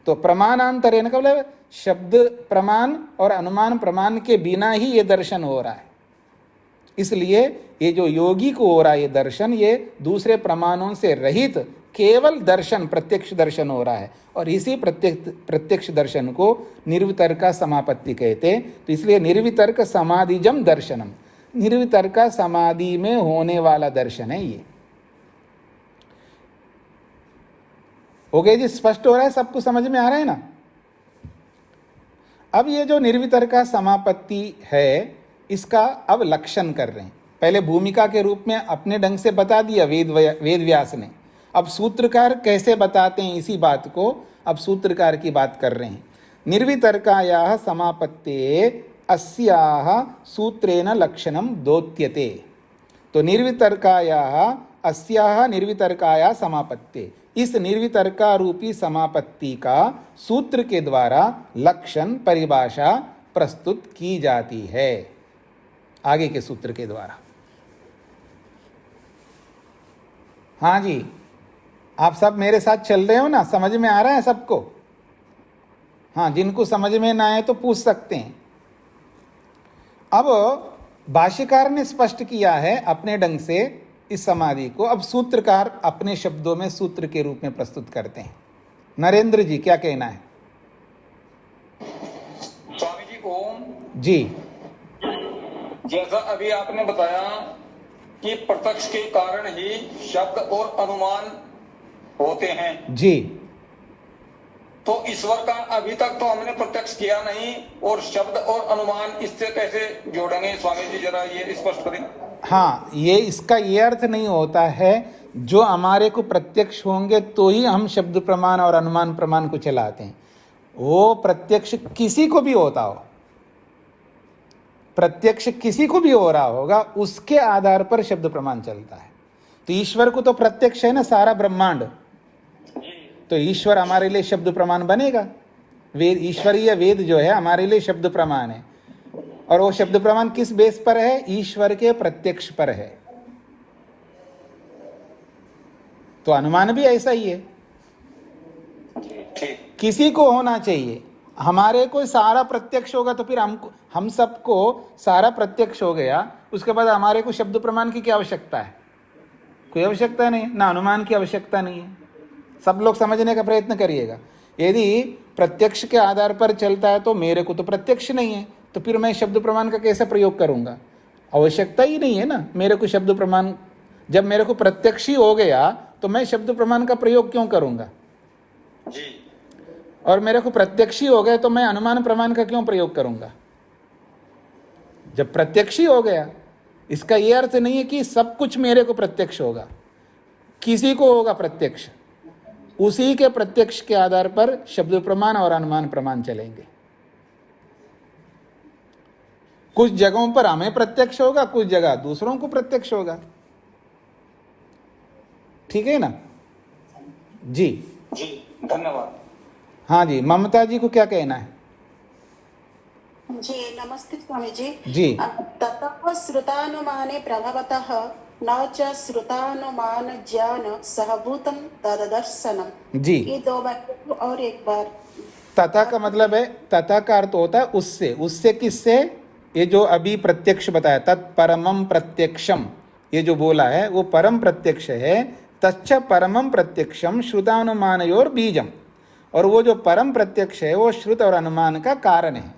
तो प्रमाणांतरेण का मतलब शब्द प्रमाण और अनुमान प्रमाण के बिना ही ये दर्शन हो रहा है। इसलिए ये जो योगी को हो रहा है ये दर्शन, ये दूसरे प्रमाणों से रहित केवल दर्शन, प्रत्यक्ष दर्शन हो रहा है, और इसी प्रत्यक्ष दर्शन को निर्वितर्क समापत्ति कहते हैं। तो इसलिए निर्वितर्क समाधिजम दर्शनम, निर्वितर्क समाधि में होने वाला दर्शन है ये। हो गया जी, स्पष्ट हो रहा है, सबको समझ में आ रहा है ना? अब ये जो निर्वितर्क समापत्ति है इसका अब लक्षण कर रहे हैं। पहले भूमिका के रूप में अपने ढंग से बता दिया वेद व्यास ने, अब सूत्रकार कैसे बताते हैं इसी बात को अब सूत्रकार की बात कर रहे हैं। निर्वितर्कायाः समापत्ते अस्याः सूत्रेण लक्षणम दोत्यते। तो निर्वितर्कायाः अस्याः निर्वितर्कायाः समापत्ते, इस निर्वितर्का रूपी समापत्ति का सूत्र के द्वारा लक्षण परिभाषा प्रस्तुत की जाती है। आगे के सूत्र के द्वारा। हाँ जी, आप सब मेरे साथ चल रहे हो ना? समझ में आ रहा है सबको? हाँ, जिनको समझ में ना आए तो पूछ सकते हैं। अब भाष्यकार ने स्पष्ट किया है अपने ढंग से इस समाधि को, अब सूत्रकार अपने शब्दों में सूत्र के रूप में प्रस्तुत करते हैं। नरेंद्र जी, क्या कहना है? स्वामी जी ओम जी। जैसा अभी आपने बताया कि प्रत्यक्ष के कारण ही शब्द और अनुमान होते हैं जी। तो ईश्वर का अभी तक तो हमने प्रत्यक्ष किया नहीं, और शब्द और अनुमान इससे कैसे जोड़ेंगे स्वामी जी, जरा ये स्पष्ट करें। हाँ, ये इसका ये अर्थ नहीं होता है जो हमारे को प्रत्यक्ष होंगे तो ही हम शब्द प्रमाण और अनुमान प्रमाण को चलाते हैं। वो प्रत्यक्ष किसी को भी होता हो, प्रत्यक्ष किसी को भी हो रहा होगा, उसके आधार पर शब्द प्रमाण चलता है। तो ईश्वर को तो प्रत्यक्ष है ना सारा ब्रह्मांड, तो ईश्वर हमारे लिए शब्द प्रमाण बनेगा। वेद, ईश्वरीय वेद जो है हमारे लिए शब्द प्रमाण है, और वो शब्द प्रमाण किस बेस पर है? ईश्वर के प्रत्यक्ष पर है। तो अनुमान भी ऐसा ही है, किसी को होना चाहिए। हमारे को सारा प्रत्यक्ष होगा तो फिर हम सबको सारा प्रत्यक्ष हो गया, उसके बाद हमारे को शब्द प्रमाण की क्या आवश्यकता है? कोई आवश्यकता नहीं, ना अनुमान की आवश्यकता नहीं है। सब लोग समझने का प्रयत्न करिएगा। यदि प्रत्यक्ष के आधार पर चलता है तो मेरे को तो प्रत्यक्ष नहीं है, तो फिर मैं शब्द प्रमाण का कैसे प्रयोग करूंगा? आवश्यकता ही नहीं है ना मेरे को शब्द प्रमाण। जब मेरे को प्रत्यक्ष ही हो गया तो मैं शब्द प्रमाण का प्रयोग क्यों करूंगा जी? और मेरे को प्रत्यक्ष ही हो गया तो मैं अनुमान प्रमाण का क्यों प्रयोग करूंगा? जब प्रत्यक्ष ही हो गया, इसका यह अर्थ नहीं है कि सब कुछ मेरे को प्रत्यक्ष होगा, किसी को होगा प्रत्यक्ष, उसी के प्रत्यक्ष के आधार पर शब्द प्रमाण और अनुमान प्रमाण चलेंगे। कुछ जगहों पर हमें प्रत्यक्ष होगा, कुछ जगह दूसरों को प्रत्यक्ष होगा। ठीक है ना जी? जी धन्यवाद। हाँ जी, ममता जी को क्या कहना है? जी नमस्ते स्वामी जी। जी। ततः श्रुतानुमाने प्रभवतः न च श्रुतानुमान ज्ञान सहभूतम तददर्शनम। जी। ये दो वाक्य और एक बार। तथा का मतलब है, तथा का अर्थ होता है उससे। उससे किससे? ये जो अभी प्रत्यक्ष बताया, तत्परमम प्रत्यक्षम, ये जो बोला है वो परम प्रत्यक्ष है। तच्च परमम प्रत्यक्षम श्रुतानुमानयोर बीजम, और वो जो परम प्रत्यक्ष है वो श्रुत और अनुमान का कारण है।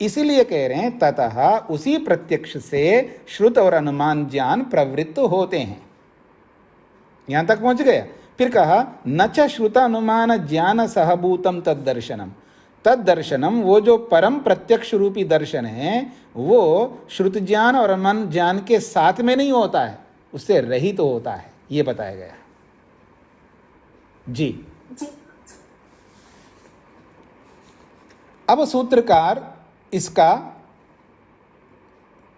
इसीलिए कह रहे हैं ततः, उसी प्रत्यक्ष से श्रुत और अनुमान ज्ञान प्रवृत्त होते हैं। यहां तक पहुंच गया। फिर कहा न च श्रुतानुमान ज्ञान सहभूतम तद्दर्शनम। तद्दर्शनम, वो जो परम प्रत्यक्ष रूपी दर्शन है वो श्रुत ज्ञान और अनुमान ज्ञान के साथ में नहीं होता है, उससे रहित तो होता है, ये बताया गया। जी। अब सूत्रकार इसका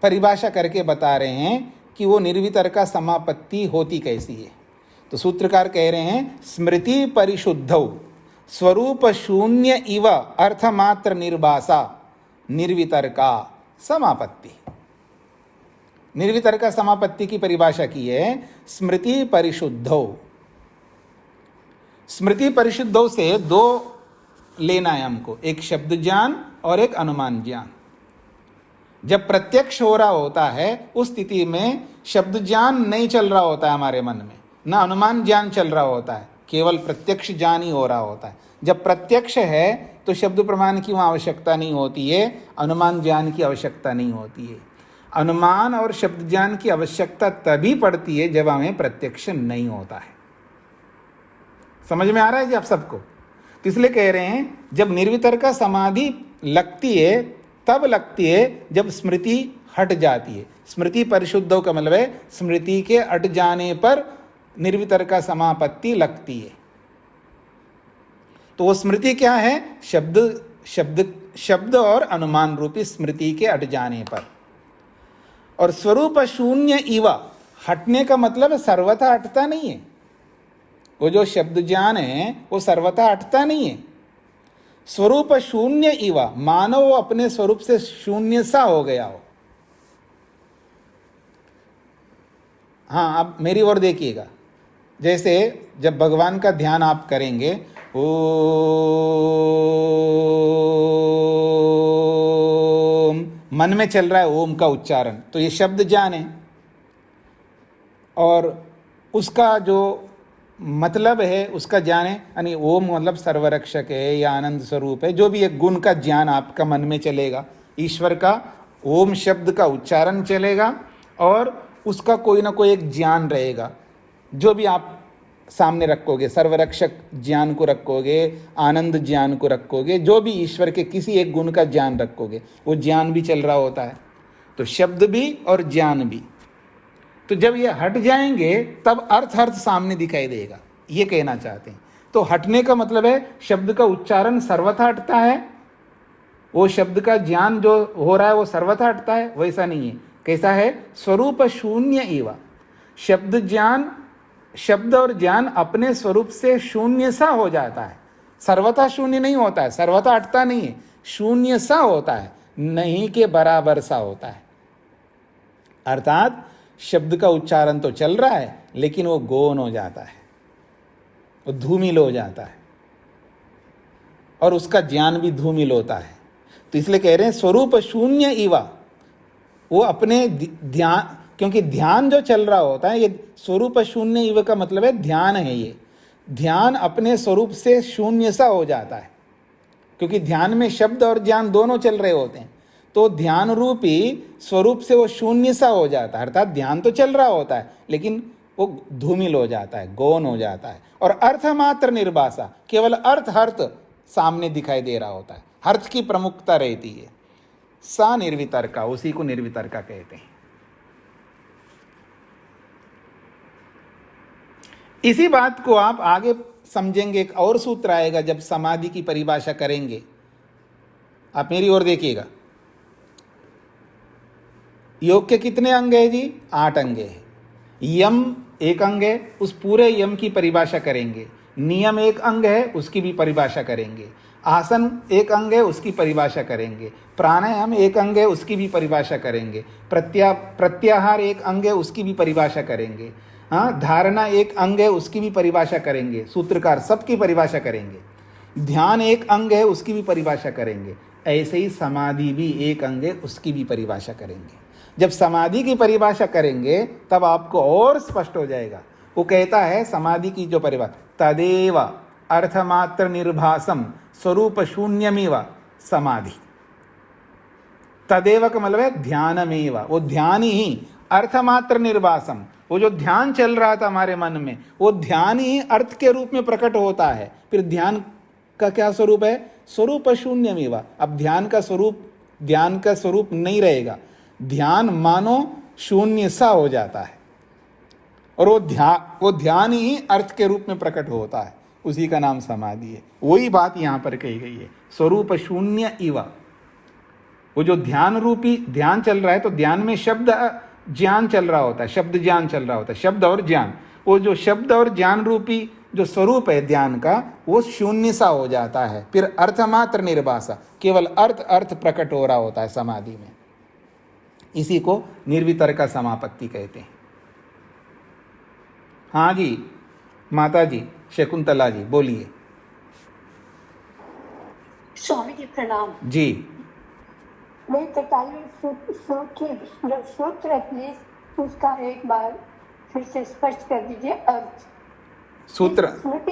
परिभाषा करके बता रहे हैं कि वो निर्वितर्का समापत्ति होती कैसी है। तो सूत्रकार कह रहे हैं स्मृति परिशुद्धौ स्वरूप शून्य इव अर्थमात्र निर्भासा निर्वितर्का समापत्ति। निर्वितर्का समापत्ति की परिभाषा की है स्मृति परिशुद्धौ। स्मृति परिशुद्धौ से दो लेना है हमको, एक शब्द ज्ञान और एक अनुमान ज्ञान। जब प्रत्यक्ष हो रहा होता है उस स्थिति में शब्द ज्ञान नहीं चल रहा होता है हमारे मन में, ना अनुमान ज्ञान चल रहा होता है, केवल प्रत्यक्ष ज्ञान ही हो रहा होता है। जब प्रत्यक्ष है तो शब्द प्रमाण की वहाँ आवश्यकता नहीं होती है, अनुमान ज्ञान की आवश्यकता नहीं होती है। अनुमान और शब्द ज्ञान की आवश्यकता तभी पड़ती है जब हमें प्रत्यक्ष नहीं होता है। समझ में आ रहा है जी आप सबको? तो इसलिए कह रहे हैं जब निर्वितर्का समाधि लगती है तब लगती है जब स्मृति हट जाती है। स्मृति परिशुद्धों का मतलब है स्मृति के हट जाने पर निर्वितर्का समापत्ति लगती है। तो वो स्मृति क्या है? शब्द और अनुमान रूपी स्मृति के हट जाने पर। और स्वरूप शून्य इव, हटने का मतलब सर्वथा हटता नहीं है, वो जो शब्द ज्ञान है वो सर्वथा हटता नहीं है। स्वरूप शून्य इवा, मानो वो अपने स्वरूप से शून्य सा हो गया हो। हाँ, अब मेरी ओर देखिएगा। जैसे जब भगवान का ध्यान आप करेंगे, ओम, मन में चल रहा है ओम का उच्चारण, तो ये शब्द ज्ञान है। और उसका जो मतलब है उसका ज्ञान है, यानी ओम मतलब सर्वरक्षक है या आनंद स्वरूप है, जो भी एक गुण का ज्ञान आपका मन में चलेगा। ईश्वर का ओम शब्द का उच्चारण चलेगा और उसका कोई ना कोई एक ज्ञान रहेगा, जो भी आप सामने रखोगे, सर्वरक्षक ज्ञान को रखोगे, आनंद ज्ञान को रखोगे, जो भी ईश्वर के किसी एक गुण का ज्ञान रखोगे, वो ज्ञान भी चल रहा होता है। तो शब्द भी और ज्ञान भी। तो जब ये हट जाएंगे तब अर्थ सामने दिखाई देगा, ये कहना चाहते हैं। तो हटने का मतलब है शब्द का उच्चारण सर्वथा हटता है, वो शब्द का ज्ञान जो हो रहा है वो सर्वथा हटता है, वैसा नहीं है। कैसा है? स्वरूप शून्य एवा, शब्द और ज्ञान अपने स्वरूप से शून्य सा हो जाता है। सर्वथा शून्य नहीं होता है, सर्वथा हटता नहीं है, शून्य सा होता है, नहीं के बराबर सा होता है। अर्थात शब्द का उच्चारण तो चल रहा है लेकिन वो गौण हो जाता है, वो धूमिल हो जाता है, और उसका ज्ञान भी धूमिल होता है। तो इसलिए कह रहे हैं स्वरूप शून्य इवा, वो अपने ध्यान, क्योंकि ध्यान जो चल रहा होता है, ये स्वरूप शून्य इव का मतलब है ध्यान है। ये ध्यान अपने स्वरूप से शून्य सा हो जाता है, क्योंकि ध्यान में शब्द और ज्ञान दोनों चल रहे होते हैं। तो ध्यान रूपी स्वरूप से वो शून्य सा हो जाता है, अर्थात ध्यान तो चल रहा होता है लेकिन वो धूमिल हो जाता है, गौण हो जाता है। और अर्थ मात्र निर्भाषा, केवल अर्थ सामने दिखाई दे रहा होता है, अर्थ की प्रमुखता रहती है। सा निर्वितर्का, उसी को निर्वितर्का कहते हैं। इसी बात को आप आगे समझेंगे, एक और सूत्र आएगा जब समाधि की परिभाषा करेंगे। आप मेरी ओर देखिएगा। योग के कितने अंग है जी? 8 अंग है। यम एक अंग है, उस पूरे यम की परिभाषा करेंगे। नियम एक अंग है, उसकी भी परिभाषा करेंगे। आसन एक अंग है, उसकी परिभाषा करेंगे। प्राणायाम एक अंग है, उसकी भी परिभाषा करेंगे। प्रत्याहार एक अंग है, उसकी भी परिभाषा करेंगे। हाँ, धारणा एक अंग है, उसकी भी परिभाषा करेंगे। सूत्रकार सबकी परिभाषा करेंगे। ध्यान एक अंग है, उसकी भी परिभाषा करेंगे। ऐसे ही समाधि भी एक अंग है, उसकी भी परिभाषा करेंगे। जब समाधि की परिभाषा करेंगे तब आपको और स्पष्ट हो जाएगा। वो कहता है समाधि की जो परिभाषा, तदेव अर्थमात्र निर्भासम स्वरूप शून्यमेव समाधि। तदेव का मतलब है ध्यानमेव, वो ध्यान ही अर्थमात्र निर्भासम, वो जो ध्यान चल रहा था हमारे मन में, वो ध्यान ही अर्थ के रूप में प्रकट होता है। फिर ध्यान का क्या स्वरूप है? स्वरूप शून्यमेव। अब ध्यान का स्वरूप नहीं रहेगा, ध्यान मानो शून्य सा हो जाता है, और वो ध्यान ही अर्थ के रूप में प्रकट होता है, उसी का नाम समाधि है। वही बात यहाँ पर कही गई है, स्वरूप शून्य इव। वो जो ध्यान रूपी ध्यान चल रहा है, तो ध्यान में शब्द ज्ञान चल रहा होता है, शब्द ज्ञान चल रहा होता है, शब्द और ज्ञान। वो जो शब्द और ज्ञान रूपी जो स्वरूप है ध्यान का, वो शून्य सा हो जाता है। फिर अर्थमात्र निर्भाषा, केवल अर्थ प्रकट हो रहा होता है समाधि में। इसी को निर्वितर्का समापत्ति कहते हैं। हाँ जी, माता जी शकुंतला जी बोलिए। स्वामी जी प्रणाम जी। मैं 43 सूत्र है, प्लीज उसका एक बार फिर से स्पष्ट कर दीजिए अर्थ। सूत्र स्मृति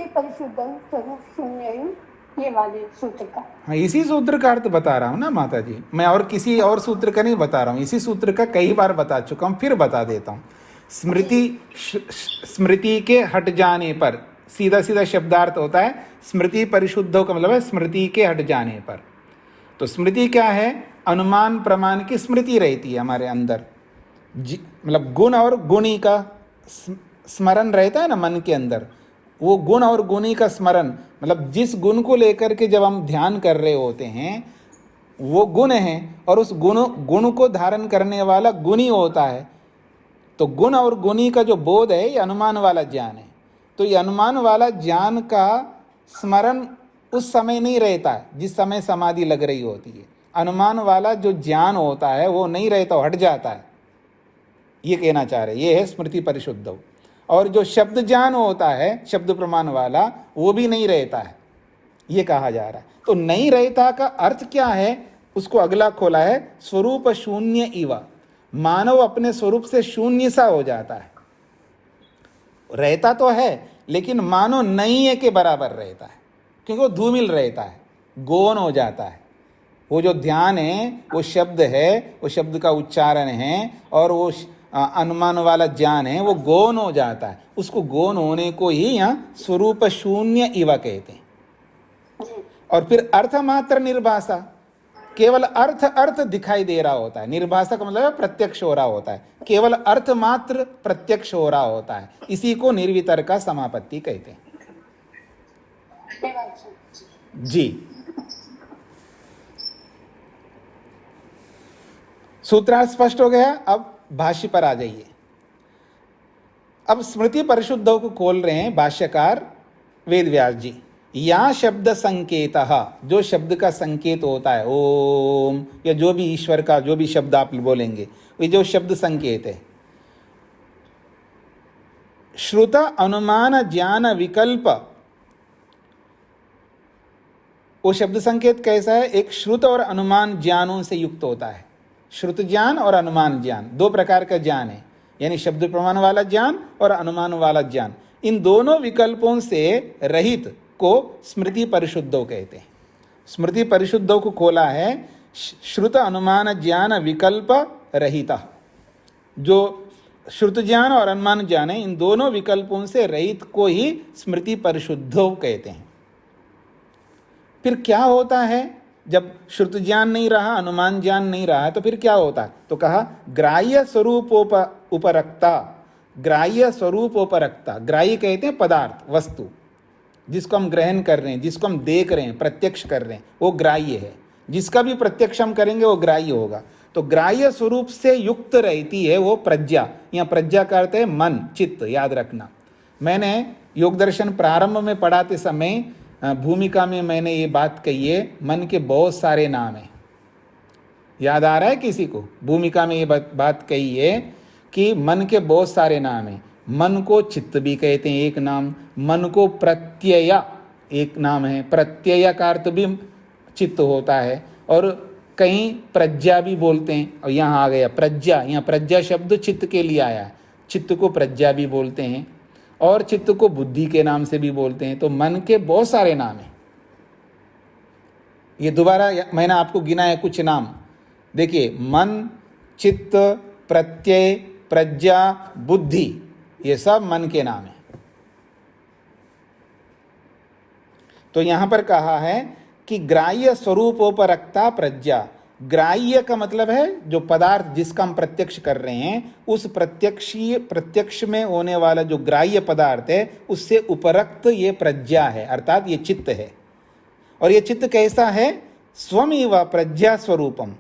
परिशुद्धम स्वरूप शून्यम, ये वाले सूत्र का। हाँ, इसी सूत्र का अर्थ बता रहा हूँ ना माता जी, मैं और किसी और सूत्र का नहीं बता रहा हूँ, इसी सूत्र का कई बार बता चुका हूँ, फिर बता देता हूँ। स्मृति के हट जाने पर, सीधा सीधा शब्दार्थ होता है स्मृति परिशुद्धों का मतलब है स्मृति के हट जाने पर। तो स्मृति क्या है? अनुमान प्रमाण की स्मृति रहती है हमारे अंदर, मतलब गुण और गुणी का स्मरण रहता है ना मन के अंदर। वो गुण और गुणी का स्मरण, मतलब जिस गुण को लेकर के जब हम ध्यान कर रहे होते हैं वो गुण है, और उस गुण को धारण करने वाला गुणी होता है। तो गुण और गुणी का जो बोध है ये अनुमान वाला ज्ञान है। तो ये अनुमान वाला ज्ञान का स्मरण उस समय नहीं रहता है जिस समय समाधि लग रही होती है। अनुमान वाला जो ज्ञान होता है वो नहीं रहता, हट जाता है, ये कहना चाह रहे। ये है स्मृति परिशुद्ध। और जो शब्द ज्ञान होता है, शब्द प्रमाण वाला, वो भी नहीं रहता है, ये कहा जा रहा है। तो नहीं रहता का अर्थ क्या है, उसको अगला खोला है, स्वरूप शून्य इवा। मानव अपने स्वरूप से शून्य सा हो जाता है, रहता तो है लेकिन मानो नहीं है के बराबर रहता है, क्योंकि वो धूमिल रहता है, गौण हो जाता है। वो जो ध्यान है वो शब्द है, वो शब्द का उच्चारण है, और वो अनुमान वाला ज्ञान है वो गौण हो जाता है। उसको गौण होने को ही यहाँ स्वरूप शून्य इवा कहते हैं। और फिर अर्थ मात्र निर्भाषा, केवल अर्थ दिखाई दे रहा होता है। निर्भाषा का मतलब प्रत्यक्ष हो रहा होता है, केवल अर्थ मात्र प्रत्यक्ष हो रहा होता है। इसी को निर्वितर्क समापत्ति कहते हैं। जी, सूत्रार्थ स्पष्ट हो गया। अब भाष्य पर आ जाइए। अब स्मृति परिशुद्धों को खोल रहे हैं भाष्यकार वेद व्यास जी। या शब्द संकेत, जो शब्द का संकेत होता है, ओम या जो भी ईश्वर का जो भी शब्द आप बोलेंगे, ये जो शब्द संकेत है, श्रुत अनुमान ज्ञान विकल्प, वो शब्द संकेत कैसा है, एक श्रुत और अनुमान ज्ञानों से युक्त होता है। श्रुत ज्ञान और अनुमान ज्ञान दो प्रकार का ज्ञान है, यानी शब्द प्रमाण वाला ज्ञान और अनुमान वाला ज्ञान। इन दोनों विकल्पों से रहित को स्मृति परिशुद्धों कहते हैं। स्मृति परिशुद्धों को खोला है श्रुत अनुमान ज्ञान विकल्प रहित। जो श्रुत ज्ञान और अनुमान ज्ञान है, इन दोनों विकल्पों से रहित को ही स्मृति परिशुद्धों कहते हैं। फिर क्या होता है जब श्रुत ज्ञान नहीं रहा, अनुमान ज्ञान नहीं रहा, तो फिर क्या होता है? तो कहा ग्राह्य स्वरूपोपरक्ता। ग्राह्य स्वरूपोपरक्ता, ग्राह्य कहते हैं पदार्थ, वस्तु, जिसको हम ग्रहण कर रहे हैं, जिसको हम देख रहे हैं, प्रत्यक्ष कर रहे हैं, वो ग्राह्य है। जिसका भी प्रत्यक्ष हम करेंगे वो ग्राह्य होगा। तो ग्राह्य स्वरूप से युक्त रहती है वो प्रज्ञा। यहाँ प्रज्ञा का अर्थ है मन, चित्त, याद रखना। मैंने योग दर्शन प्रारंभ में पढ़ाते समय भूमिका में मैंने ये बात कही है, मन के बहुत सारे नाम हैं। याद आ रहा है किसी को? भूमिका में ये बात कही है कि मन के बहुत सारे नाम हैं। मन को चित्त भी कहते हैं एक नाम, मन को प्रत्यय एक नाम है, प्रत्यय का अर्थ भी चित्त होता है, और कहीं प्रज्ञा भी बोलते हैं। और यहाँ आ गया प्रज्ञा, यहाँ प्रज्ञा शब्द चित्त के लिए आया है। चित्त को प्रज्ञा भी बोलते हैं और चित्त को बुद्धि के नाम से भी बोलते हैं। तो मन के बहुत सारे नाम हैं। ये दोबारा मैंने आपको गिना है कुछ नाम, देखिए, मन, चित्त, प्रत्यय, प्रज्ञा, बुद्धि, ये सब मन के नाम हैं। तो यहां पर कहा है कि ग्राह्य स्वरूपोपरक्ता प्रज्ञा। ग्राह्य का मतलब है जो पदार्थ जिसका हम प्रत्यक्ष कर रहे हैं, उस प्रत्यक्ष में होने वाला जो ग्राह्य पदार्थ है उससे उपरक्त ये प्रज्ञा है, अर्थात ये चित्त है। और ये चित्त कैसा है? स्वमेव प्रज्ञा स्वरूपम।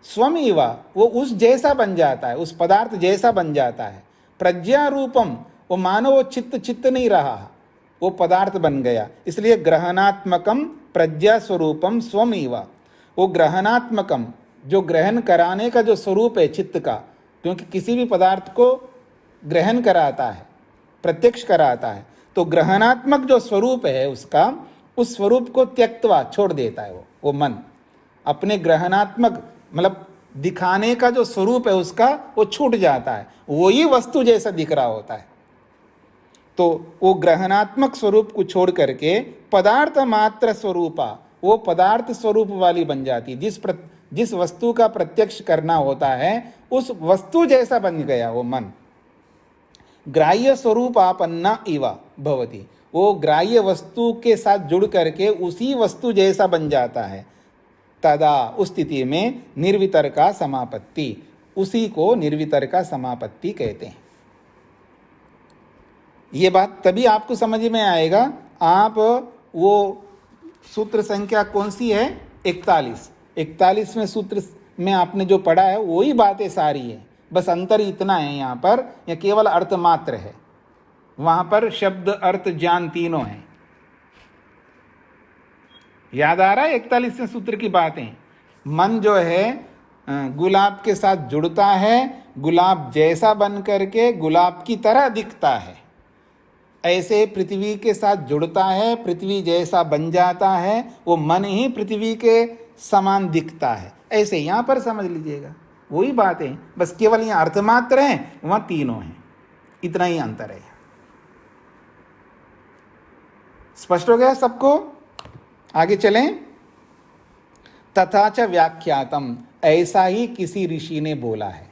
स्वमेव, वो उस जैसा बन जाता है, उस पदार्थ जैसा बन जाता है। प्रज्ञा रूपम, वो मानो वो चित्त नहीं रहा, वो पदार्थ बन गया। इसलिए ग्रहणात्मकम प्रज्ञा स्वरूपम स्वमेव। वो ग्रहणात्मकम, जो ग्रहण कराने का जो स्वरूप है चित्त का, क्योंकि किसी भी पदार्थ को ग्रहण कराता है, प्रत्यक्ष कराता है, तो ग्रहणात्मक जो स्वरूप है उसका, उस स्वरूप को त्यक्तवा छोड़ देता है वो मन। अपने ग्रहणात्मक मतलब दिखाने का जो स्वरूप है उसका, वो छूट जाता है, वही वस्तु जैसा दिख रहा होता है। तो वो ग्रहणात्मक स्वरूप को छोड़ करके पदार्थ मात्र स्वरूपा, वो पदार्थ स्वरूप वाली बन जाती है। जिस वस्तु का प्रत्यक्ष करना होता है उस वस्तु जैसा बन गया वो मन। ग्राह्य स्वरूप आपन्ना इवा भवति, वो ग्राह्य वस्तु के साथ जुड़ करके उसी वस्तु जैसा बन जाता है। तदा, उस स्थिति में निर्वितर्का समापत्ति, उसी को निर्वितर्का समापत्ति कहते हैं। ये बात तभी आपको समझ में आएगा। आप वो सूत्र संख्या कौन सी है? 41। 41वें सूत्र में आपने जो पढ़ा है वही बातें सारी है। बस अंतर इतना है यहाँ पर, या केवल अर्थ मात्र है। वहां पर शब्द अर्थ ज्ञान तीनों हैं। याद आ रहा है 41वें सूत्र की बातें? मन जो है गुलाब के साथ जुड़ता है, गुलाब जैसा बन करके गुलाब की तरह दिखता है। ऐसे पृथ्वी के साथ जुड़ता है, पृथ्वी जैसा बन जाता है, वो मन ही पृथ्वी के समान दिखता है। ऐसे यहाँ पर समझ लीजिएगा, वही बात है, बस केवल यहाँ अर्थ मात्र है, वहाँ तीनों हैं, इतना ही अंतर है। स्पष्ट हो गया सबको? आगे चलें। तथा च व्याख्यातम, ऐसा ही किसी ऋषि ने बोला है।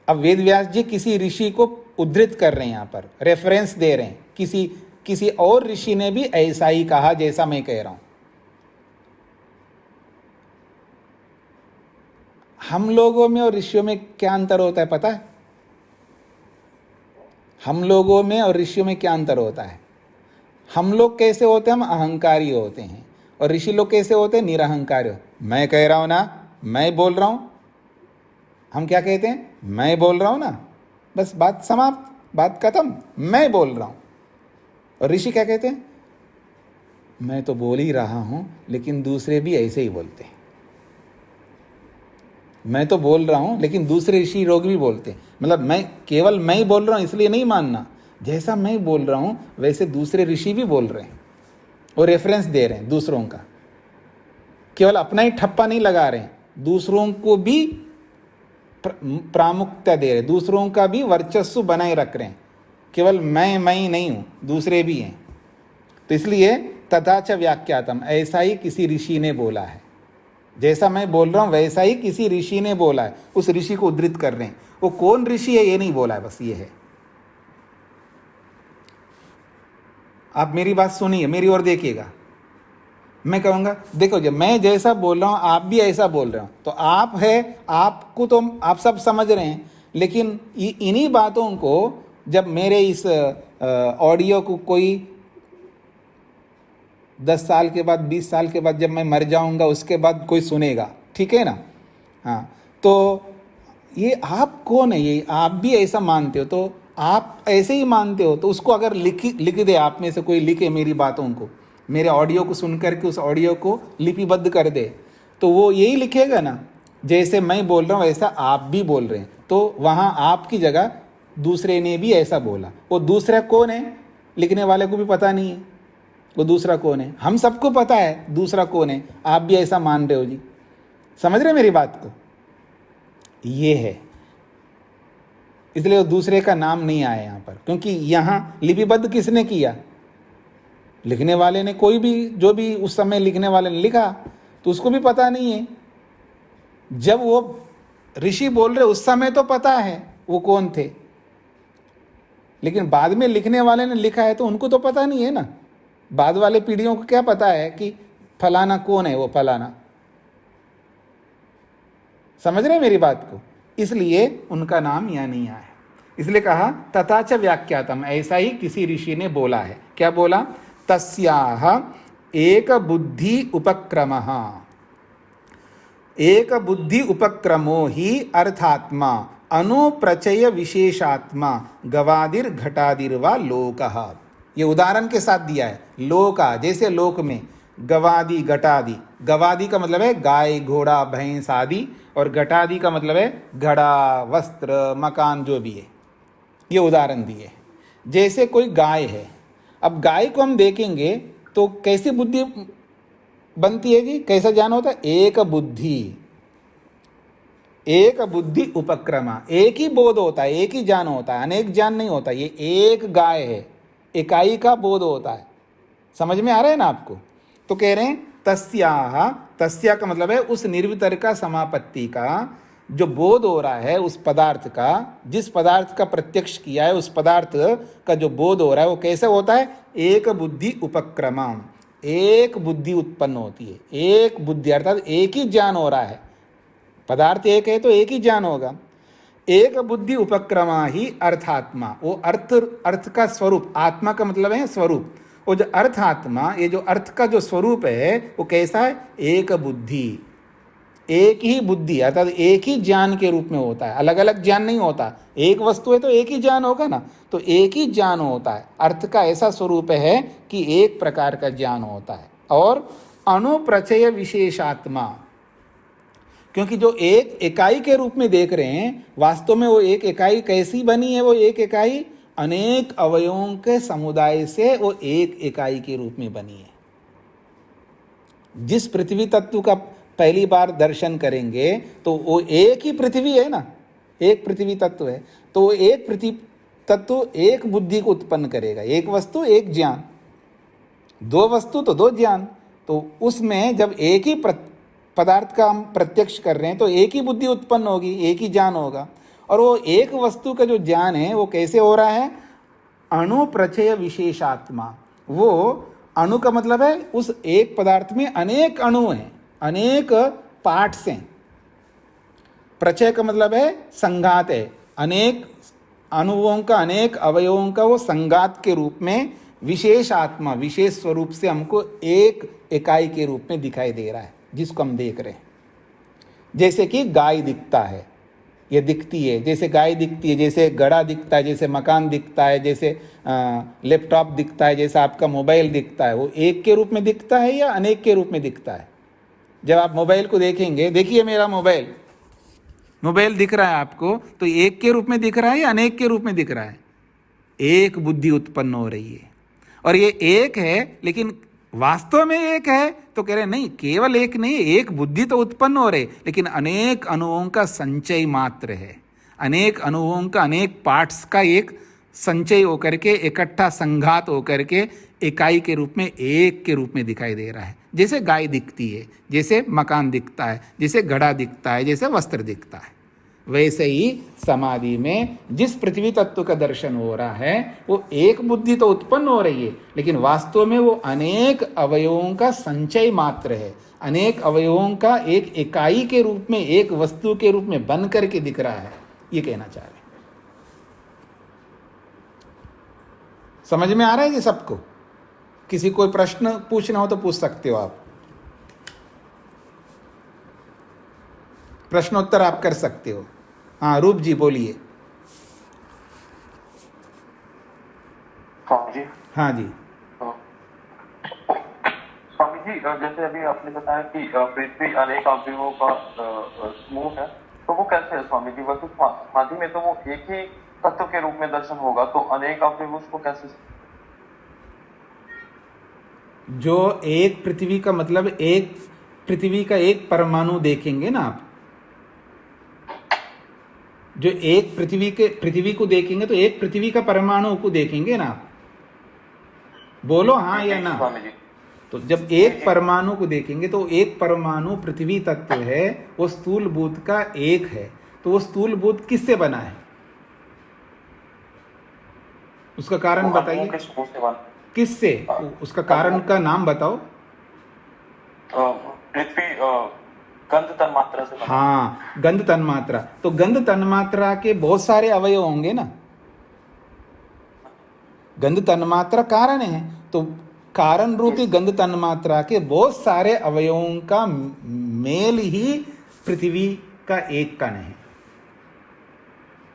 अब वेद व्यास जी किसी ऋषि को उद्धृत कर रहे हैं, यहाँ पर रेफरेंस दे रहे हैं, किसी और ऋषि ने भी ऐसा ही कहा जैसा मैं कह रहा हूं। हम लोगों में और ऋषियों में क्या अंतर होता है पता है? हम लोगों में और ऋषियों में क्या अंतर होता है? हम लोग कैसे होते हैं? हम अहंकारी होते हैं, और ऋषि लोग कैसे होते हैं? निरहंकारी। मैं कह रहा हूं ना, मैं बोल रहा हूं। हम क्या कहते हैं? मैं बोल रहा हूं ना, बस बात समाप्त, बात खत्म, मैं बोल रहा हूं। और ऋषि क्या कहते हैं? मैं तो बोल ही रहा हूं, लेकिन दूसरे भी ऐसे ही बोलते हैं। मैं तो बोल रहा हूं, लेकिन दूसरे ऋषि लोग भी बोलते हैं। मतलब मैं केवल मैं ही बोल रहा हूं इसलिए नहीं मानना, जैसा मैं बोल रहा हूं वैसे दूसरे ऋषि भी बोल रहे हैं, और रेफरेंस दे रहे हैं दूसरों का। केवल अपना ही ठप्पा नहीं लगा रहे हैं, दूसरों को भी प्रामुख्यता दे रहे हैं, दूसरों का भी वर्चस्व बनाए रख रहे हैं। केवल मैं ही नहीं हूं, दूसरे भी हैं। तो इसलिए तथा च व्याख्यातम, ऐसा ही किसी ऋषि ने बोला है। जैसा मैं बोल रहा हूं वैसा ही किसी ऋषि ने बोला है। उस ऋषि को उद्धृत कर रहे हैं। वो कौन ऋषि है ये नहीं बोला है, बस ये है। आप मेरी बात सुनिए, मेरी ओर देखिएगा। मैं कहूँगा देखो, जब मैं जैसा बोल रहा हूँ आप भी ऐसा बोल रहे हो, तो आप है, आपको तो आप सब समझ रहे हैं। लेकिन इन्हीं बातों को जब मेरे इस ऑडियो को कोई 10 साल के बाद, 20 साल के बाद, जब मैं मर जाऊँगा उसके बाद कोई सुनेगा, ठीक है ना? हाँ, तो ये आप कौन है? ये आप भी ऐसा मानते हो, तो आप ऐसे ही मानते हो, तो उसको अगर लिख दे, आप में से कोई लिखे मेरी बातों को, मेरे ऑडियो को सुन करके उस ऑडियो को लिपिबद्ध कर दे, तो वो यही लिखेगा ना, जैसे मैं बोल रहा हूँ वैसा आप भी बोल रहे हैं। तो वहाँ आपकी जगह दूसरे ने भी ऐसा बोला। वो दूसरा कौन है? लिखने वाले को भी पता नहीं है वो दूसरा कौन है। हम सबको पता है दूसरा कौन है, आप भी ऐसा मान रहे हो जी। समझ रहे मेरी बात को? ये है, इसलिए वो दूसरे का नाम नहीं आया यहाँ पर, क्योंकि यहाँ लिपिबद्ध किसने किया? लिखने वाले ने। कोई भी, जो भी उस समय लिखने वाले ने लिखा, तो उसको भी पता नहीं है। जब वो ऋषि बोल रहे उस समय तो पता है वो कौन थे, लेकिन बाद में लिखने वाले ने लिखा है तो उनको तो पता नहीं है ना। बाद वाले पीढ़ियों को क्या पता है कि फलाना कौन है वो फलाना? समझ रहे मेरी बात को? इसलिए उनका नाम यहाँ नहीं आया। इसलिए कहा तथा च व्याख्यातम, ऐसा ही किसी ऋषि ने बोला है। क्या बोला? तस्याह एक बुद्धि उपक्रमः, एक बुद्धि उपक्रमो ही अर्थात्मा अनुप्रचय विशेषात्मा गवादिर घटादिर वा लोकः। ये उदाहरण के साथ दिया है। लोका, जैसे लोक में गवादि घटादि, गवादि का मतलब है गाय घोड़ा भैंस आदि, और घटादि का मतलब है घड़ा वस्त्र मकान जो भी है। ये उदाहरण दिए। जैसे कोई गाय है, अब गाय को हम देखेंगे तो कैसी बुद्धि बनती है जी? कैसा ज्ञान होता है? एक बुद्धि, एक बुद्धि उपक्रमा, एक ही बोध होता है, एक ही ज्ञान होता है, अनेक ज्ञान नहीं होता। ये एक गाय है, इकाई का बोध होता है। समझ में आ रहा है ना आपको? तो कह रहे हैं तस्याह, तस्या का मतलब है उस निर्वितर का समापत्ति का जो बोध हो रहा है, उस पदार्थ का, जिस पदार्थ का प्रत्यक्ष किया है उस पदार्थ का जो बोध हो रहा है वो कैसे होता है? एक बुद्धि उपक्रमा, एक बुद्धि उत्पन्न होती है। एक बुद्धि अर्थात एक ही ज्ञान हो रहा है। पदार्थ एक है तो एक ही ज्ञान होगा। एक बुद्धि उपक्रमा ही अर्थात्मा, वो अर्थ का स्वरूप, आत्मा का मतलब है स्वरूप। वो जो अर्थात्मा, ये जो अर्थ का जो स्वरूप है वो कैसा है? एक बुद्धि। एक ही बुद्धि अर्थात एक ही ज्ञान के रूप में होता है, अलग अलग ज्ञान नहीं होता। एक वस्तु है तो एक ही ज्ञान होगा ना, तो एक ही ज्ञान होता है। अर्थ का ऐसा स्वरूप है कि एक प्रकार का ज्ञान होता है। और अनुप्रचय विशेषात्मा, क्योंकि जो एक इकाई के रूप में देख रहे हैं, वास्तव में वो एक इकाई कैसी बनी है? वो एक इकाई अनेक अवयवों के समुदाय से वो एक इकाई के रूप में बनी है। जिस पृथ्वी तत्व का पहली बार दर्शन करेंगे तो वो एक ही पृथ्वी है ना, एक पृथ्वी तत्व है, तो वो एक पृथ्वी तत्व एक बुद्धि को उत्पन्न करेगा। एक वस्तु एक ज्ञान, दो वस्तु तो दो ज्ञान। तो उसमें जब एक ही पदार्थ का हम प्रत्यक्ष कर रहे हैं तो एक ही बुद्धि उत्पन्न होगी, एक ही ज्ञान होगा। और वो एक वस्तु का जो ज्ञान है वो कैसे हो रहा है? अणुप्रचय विशेषात्मा। वो अणु का मतलब है उस एक पदार्थ में अनेक अणु हैं, अनेक पार्ट्स हैं। प्रचय का मतलब है संघात है, अनेक अणुओं का, अनेक अवयवों का वो संघात के रूप में विशेष आत्मा, विशेष स्वरूप से हमको एक इकाई के रूप में दिखाई दे रहा है, जिसको हम देख रहे हैं। जैसे कि गाय दिखता है, ये दिखती है, जैसे गाय दिखती है, जैसे घड़ा दिखता है, जैसे मकान दिखता है, जैसे लैपटॉप दिखता है, जैसे आपका मोबाइल दिखता है। वो एक के रूप में दिखता है या अनेक के रूप में दिखता है? जब आप मोबाइल को देखेंगे, देखिए मेरा मोबाइल दिख रहा है आपको, तो एक के रूप में दिख रहा है या अनेक के रूप में दिख रहा है? एक बुद्धि उत्पन्न हो रही है। और ये एक है, लेकिन वास्तव में एक है तो कह रहे नहीं, केवल एक नहीं, एक बुद्धि तो उत्पन्न हो रही, लेकिन अनेक अणुओं का संचय मात्र है। अनेक अणुओं का, अनेक पार्ट्स का एक संचय होकर के, इकट्ठा संघात होकर के इकाई के रूप में, एक के रूप में दिखाई दे रहा है। जैसे गाय दिखती है, जैसे मकान दिखता है, जैसे घड़ा दिखता है, जैसे वस्त्र दिखता है, वैसे ही समाधि में जिस पृथ्वी तत्व का दर्शन हो रहा है वो एक बुद्धि तो उत्पन्न हो रही है, लेकिन वास्तव में वो अनेक अवयवों का संचय मात्र है। अनेक अवयवों का एक इकाई के रूप में, एक वस्तु के रूप में बन करके दिख रहा है, ये कहना चाह रहे हैं। समझ में आ रहा है ये सबको? किसी कोई प्रश्न पूछना हो तो पूछ सकते हो आप, प्रश्नोत्तर आप कर सकते हो। हाँ रूप जी बोलिए। स्वामी जी। हाँ जी। स्वामी जी, जैसे अभी आपने बताया कि पृथ्वी अनेक अवयवों का समूह है, तो वो कैसे है स्वामी जी? वस्तु समाधि में तो वो एक ही तत्व के रूप में दर्शन होगा, तो अनेक अवयव उसको कैसे? जो एक पृथ्वी का मतलब, एक पृथ्वी का एक परमाणु देखेंगे ना आप, जो एक पृथ्वी को देखेंगे तो एक पृथ्वी का परमाणु को देखेंगे ना आप, बोलो हाँ या ना। तो जब एक परमाणु को देखेंगे तो एक परमाणु पृथ्वी तत्व है, वो स्थूल भूत का एक है। तो वो स्थूल भूत किससे बना है? उसका कारण बताइए, किससे? उसका कारण का नाम बताओ। पृथ्वी गंध तन्मात्रा से। हाँ, गंध तन्मात्रा। तो गंध तन्मात्रा के बहुत सारे अवयव होंगे ना, गंध तन्मात्रा कारण है, तो कारण रूपी गंध तन्मात्रा के बहुत सारे अवयवों का मेल ही पृथ्वी का एक कण है।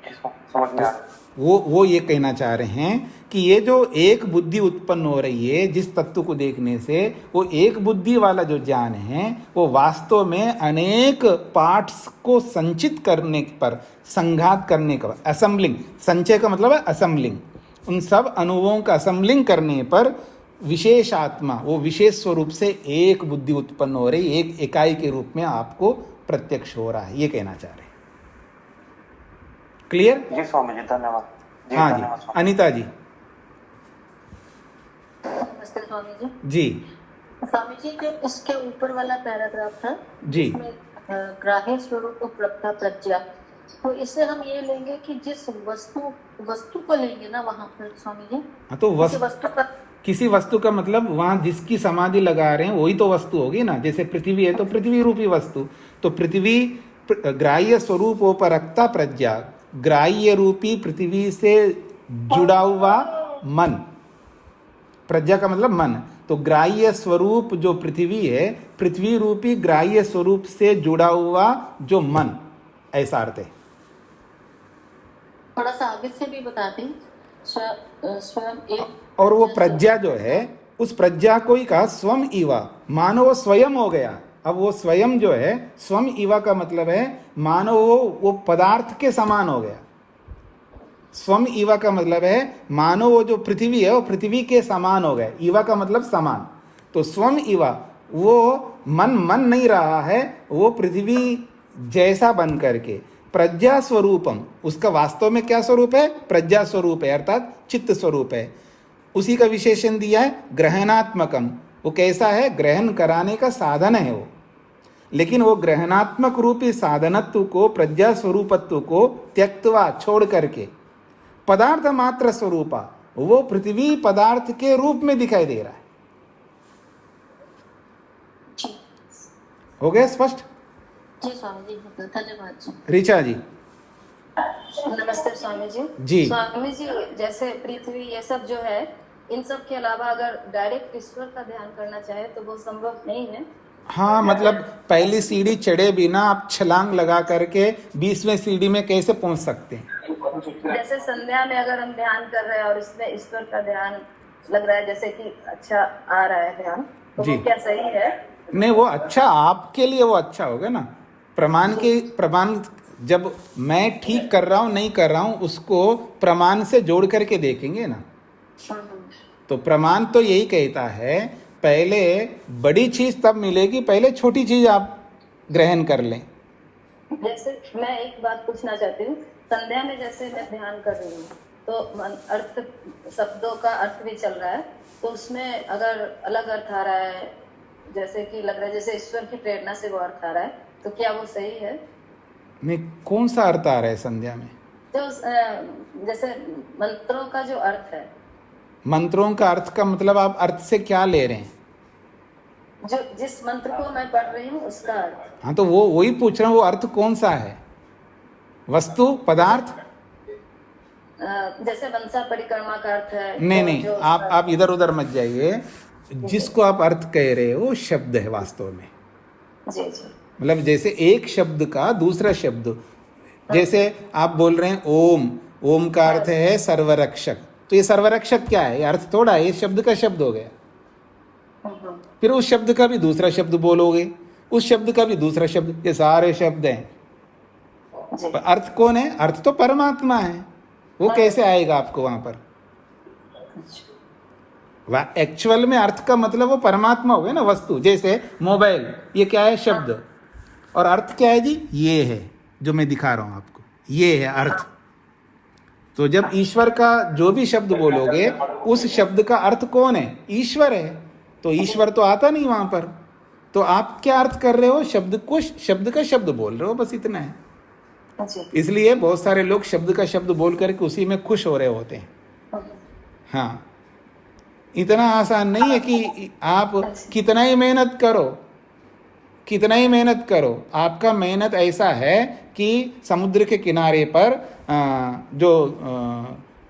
समझ में आ रहा है। वो ये कहना चाह रहे हैं कि ये जो एक बुद्धि उत्पन्न हो रही है जिस तत्व को देखने से, वो एक बुद्धि वाला जो ज्ञान है वो वास्तव में अनेक पार्ट्स को संचित करने पर, संघात करने का, असेंबलिंग, संचय का मतलब है असेंबलिंग, उन सब अणुओं का असेंबलिंग करने पर विशेष आत्मा, वो विशेष स्वरूप से एक बुद्धि उत्पन्न हो रही, एक इकाई के रूप में आपको प्रत्यक्ष हो रहा है, ये कहना चाह रहे हैं। क्लियर? जी स्वामी जी, धन्यवाद। हाँ जी, अनीता जी। नमस्ते स्वामी जी। जी स्वामी जी, जो इसके ऊपर वाला पैराग्राफ था जी, इसमें ग्राह्य स्वरूप उपलब्धता प्रज्ञा, तो इससे हम ये लेंगे कि जिस वस्तु को लेंगे ना वहां पर स्वामी जी, हाँ तो किसी वस्तु का मतलब वहां जिसकी समाधि लगा रहे हैं वही तो वस्तु होगी ना। जैसे पृथ्वी है तो पृथ्वी रूपी वस्तु, तो पृथ्वी ग्राह्य स्वरूपोपरक्ता प्रज्ञा, ग्राह्य रूपी पृथ्वी से जुड़ा हुआ मन, प्रज्ञा का मतलब मन। तो ग्राह्य स्वरूप जो पृथ्वी है, पृथ्वी रूपी ग्राह्य स्वरूप से जुड़ा हुआ जो मन, ऐसा अर्थ है। थोड़ा सा आगे से भी बताते हैं। स्वयं एक, और वो प्रज्ञा जो है, उस प्रज्ञा को ही कहा स्वम इवा, मानो वो स्वयं हो गया। अब वो स्वयं जो है, स्वम इवा का मतलब है मानो वो पदार्थ के समान हो गया। स्वम इवा का मतलब है मानो वो जो पृथ्वी है वो पृथ्वी के समान हो गया। इवा का मतलब समान। तो स्वम इवा, वो मन नहीं रहा है, वो पृथ्वी जैसा बन करके प्रज्ञा स्वरूपम, उसका वास्तव में क्या स्वरूप है? प्रज्ञा स्वरूप है, अर्थात चित्त स्वरूप है। उसी का विशेषण दिया है ग्रहणात्मकम। वो कैसा है? ग्रहण कराने का साधन है वो। लेकिन वो ग्रहणात्मक रूपी साधनत्व को, प्रज्ञा स्वरूपत्व को त्यक्तवा, छोड़ करके पदार्थ मात्र स्वरूपा, वो पृथ्वी पदार्थ के रूप में दिखाई दे रहा है। हो गया स्पष्ट? जी स्वामी जी, धन्यवाद जी। ऋचा जी। नमस्ते स्वामी जी। जी। स्वामी जी, जैसे पृथ्वी ये सब जो है, इन सब के अलावा अगर डायरेक्ट ईश्वर का ध्यान करना चाहे तो वो संभव नहीं है। हाँ, मतलब पहली सीढ़ी चढ़े बिना आप छलांग लगा करके 20वें सीढ़ी में कैसे पहुंच सकते हैं? जैसे संध्या में अगर हम ध्यान कर रहे हैं और इसमें ईश्वर का ध्यान लग रहा है, जैसे कि अच्छा आ रहा है ध्यान, तो जी। वो क्या सही है? नहीं, वो अच्छा आपके लिए वो अच्छा होगा ना। प्रमाण जब मैं ठीक कर रहा हूँ नहीं कर रहा हूँ, उसको प्रमाण से जोड़ करके देखेंगे ना। तो प्रमाण तो यही कहता है पहले बड़ी चीज तब मिलेगी, पहले छोटी चीज आप ग्रहण कर लें। जैसे मैं एक बात पूछना चाहती हूँ, संध्या में जैसे मैं ध्यान कर रही हूँ तो अर्थ, शब्दों का अर्थ भी चल रहा है, तो उसमें अगर अलग अर्थ आ रहा है, जैसे कि लग रहा है जैसे ईश्वर की प्रेरणा से वो अर्थ आ रहा है, तो क्या वो सही है? नहीं, कौन सा अर्थ आ रहा है संध्या में? तो जैसे मंत्रों का जो अर्थ है, मंत्रों का अर्थ का मतलब आप अर्थ से क्या ले रहे हैं? जो जिस मंत्र को मैं पढ़ रही हूँ उसका अर्थ। हाँ, तो वो वही पूछ रहा हूँ, वो अर्थ कौन सा है? वस्तु, पदार्थ? जैसे मनसा परिक्रमा का अर्थ है। नहीं, आप इधर उधर मत जाइए। जिसको आप अर्थ कह रहे हो शब्द है वास्तव में। जी जी। मतलब जैसे एक शब्द का दूसरा शब्द, जैसे आप बोल रहे हैं ओम, ओम का अर्थ है सर्वरक्षक, तो ये सर्वरक्षक क्या है? ये अर्थ थोड़ा है, ये शब्द का शब्द हो गया। फिर उस शब्द का भी दूसरा शब्द बोलोगे, उस शब्द का भी दूसरा शब्द, ये सारे शब्द हैं। पर अर्थ कौन है? अर्थ तो परमात्मा है। वो कैसे आएगा आपको वहां पर? एक्चुअल में अर्थ का मतलब वो परमात्मा हो गया ना, वस्तु। जैसे मोबाइल, ये क्या है? शब्द। और अर्थ क्या है जी? ये है जो मैं दिखा रहा हूं आपको, ये है अर्थ। तो जब ईश्वर का जो भी शब्द बोलोगे, उस शब्द का अर्थ कौन है? ईश्वर है। तो ईश्वर तो आता नहीं वहां पर, तो आप क्या अर्थ कर रहे हो? शब्द को शब्द का शब्द बोल रहे हो, बस इतना है। इसलिए बहुत सारे लोग शब्द का शब्द बोल करके उसी में खुश हो रहे होते हैं। हाँ, इतना आसान नहीं है कि आप कितना ही मेहनत करो, आपका मेहनत ऐसा है कि समुद्र के किनारे पर जो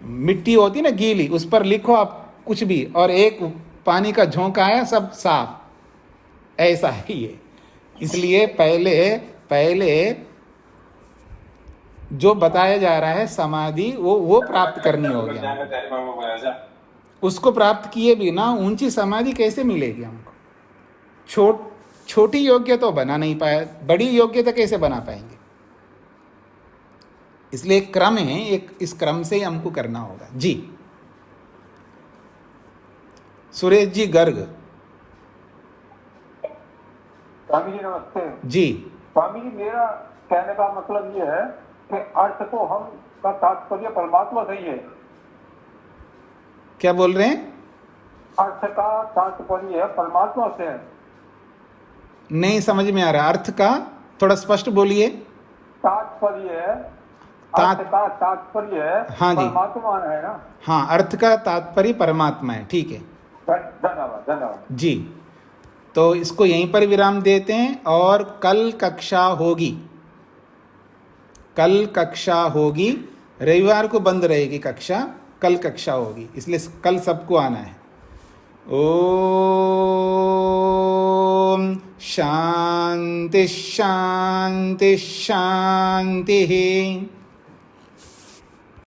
मिट्टी होती ना गीली, उस पर लिखो आप कुछ भी, और एक पानी का झोंका आया, सब साफ, ऐसा है ये। इसलिए पहले जो बताया जा रहा है समाधि, वो प्राप्त करनी होगी। उसको प्राप्त किए बिना ऊंची समाधि कैसे मिलेगी हमको? छोटी योग्यता तो बना नहीं पाया, बड़ी योग्यता कैसे बना पाएंगे? इसलिए एक क्रम है, इस क्रम से ही हमको करना होगा। जी सुरेश जी गर्ग। स्वामी जी नमस्ते। जी स्वामी जी, मेरा कहने का मतलब ये है कि अर्थ को हम का तात्पर्य परमात्मा से ही है। क्या बोल रहे हैं? अर्थ का तात्पर्य परमात्मा से है। नहीं समझ में आ रहा, अर्थ का थोड़ा स्पष्ट बोलिए। तात्पर्य अर्थ का तात्पर्य हाँ जी, परमात्मा है ना। हाँ, अर्थ का तात्पर्य परमात्मा है, ठीक है। धन्यवाद जी। तो इसको यहीं पर विराम देते हैं, और कल कक्षा होगी, रविवार को बंद रहेगी कक्षा, कल कक्षा होगी, इसलिए कल सबको आना है। ओम शांति शांति शांति।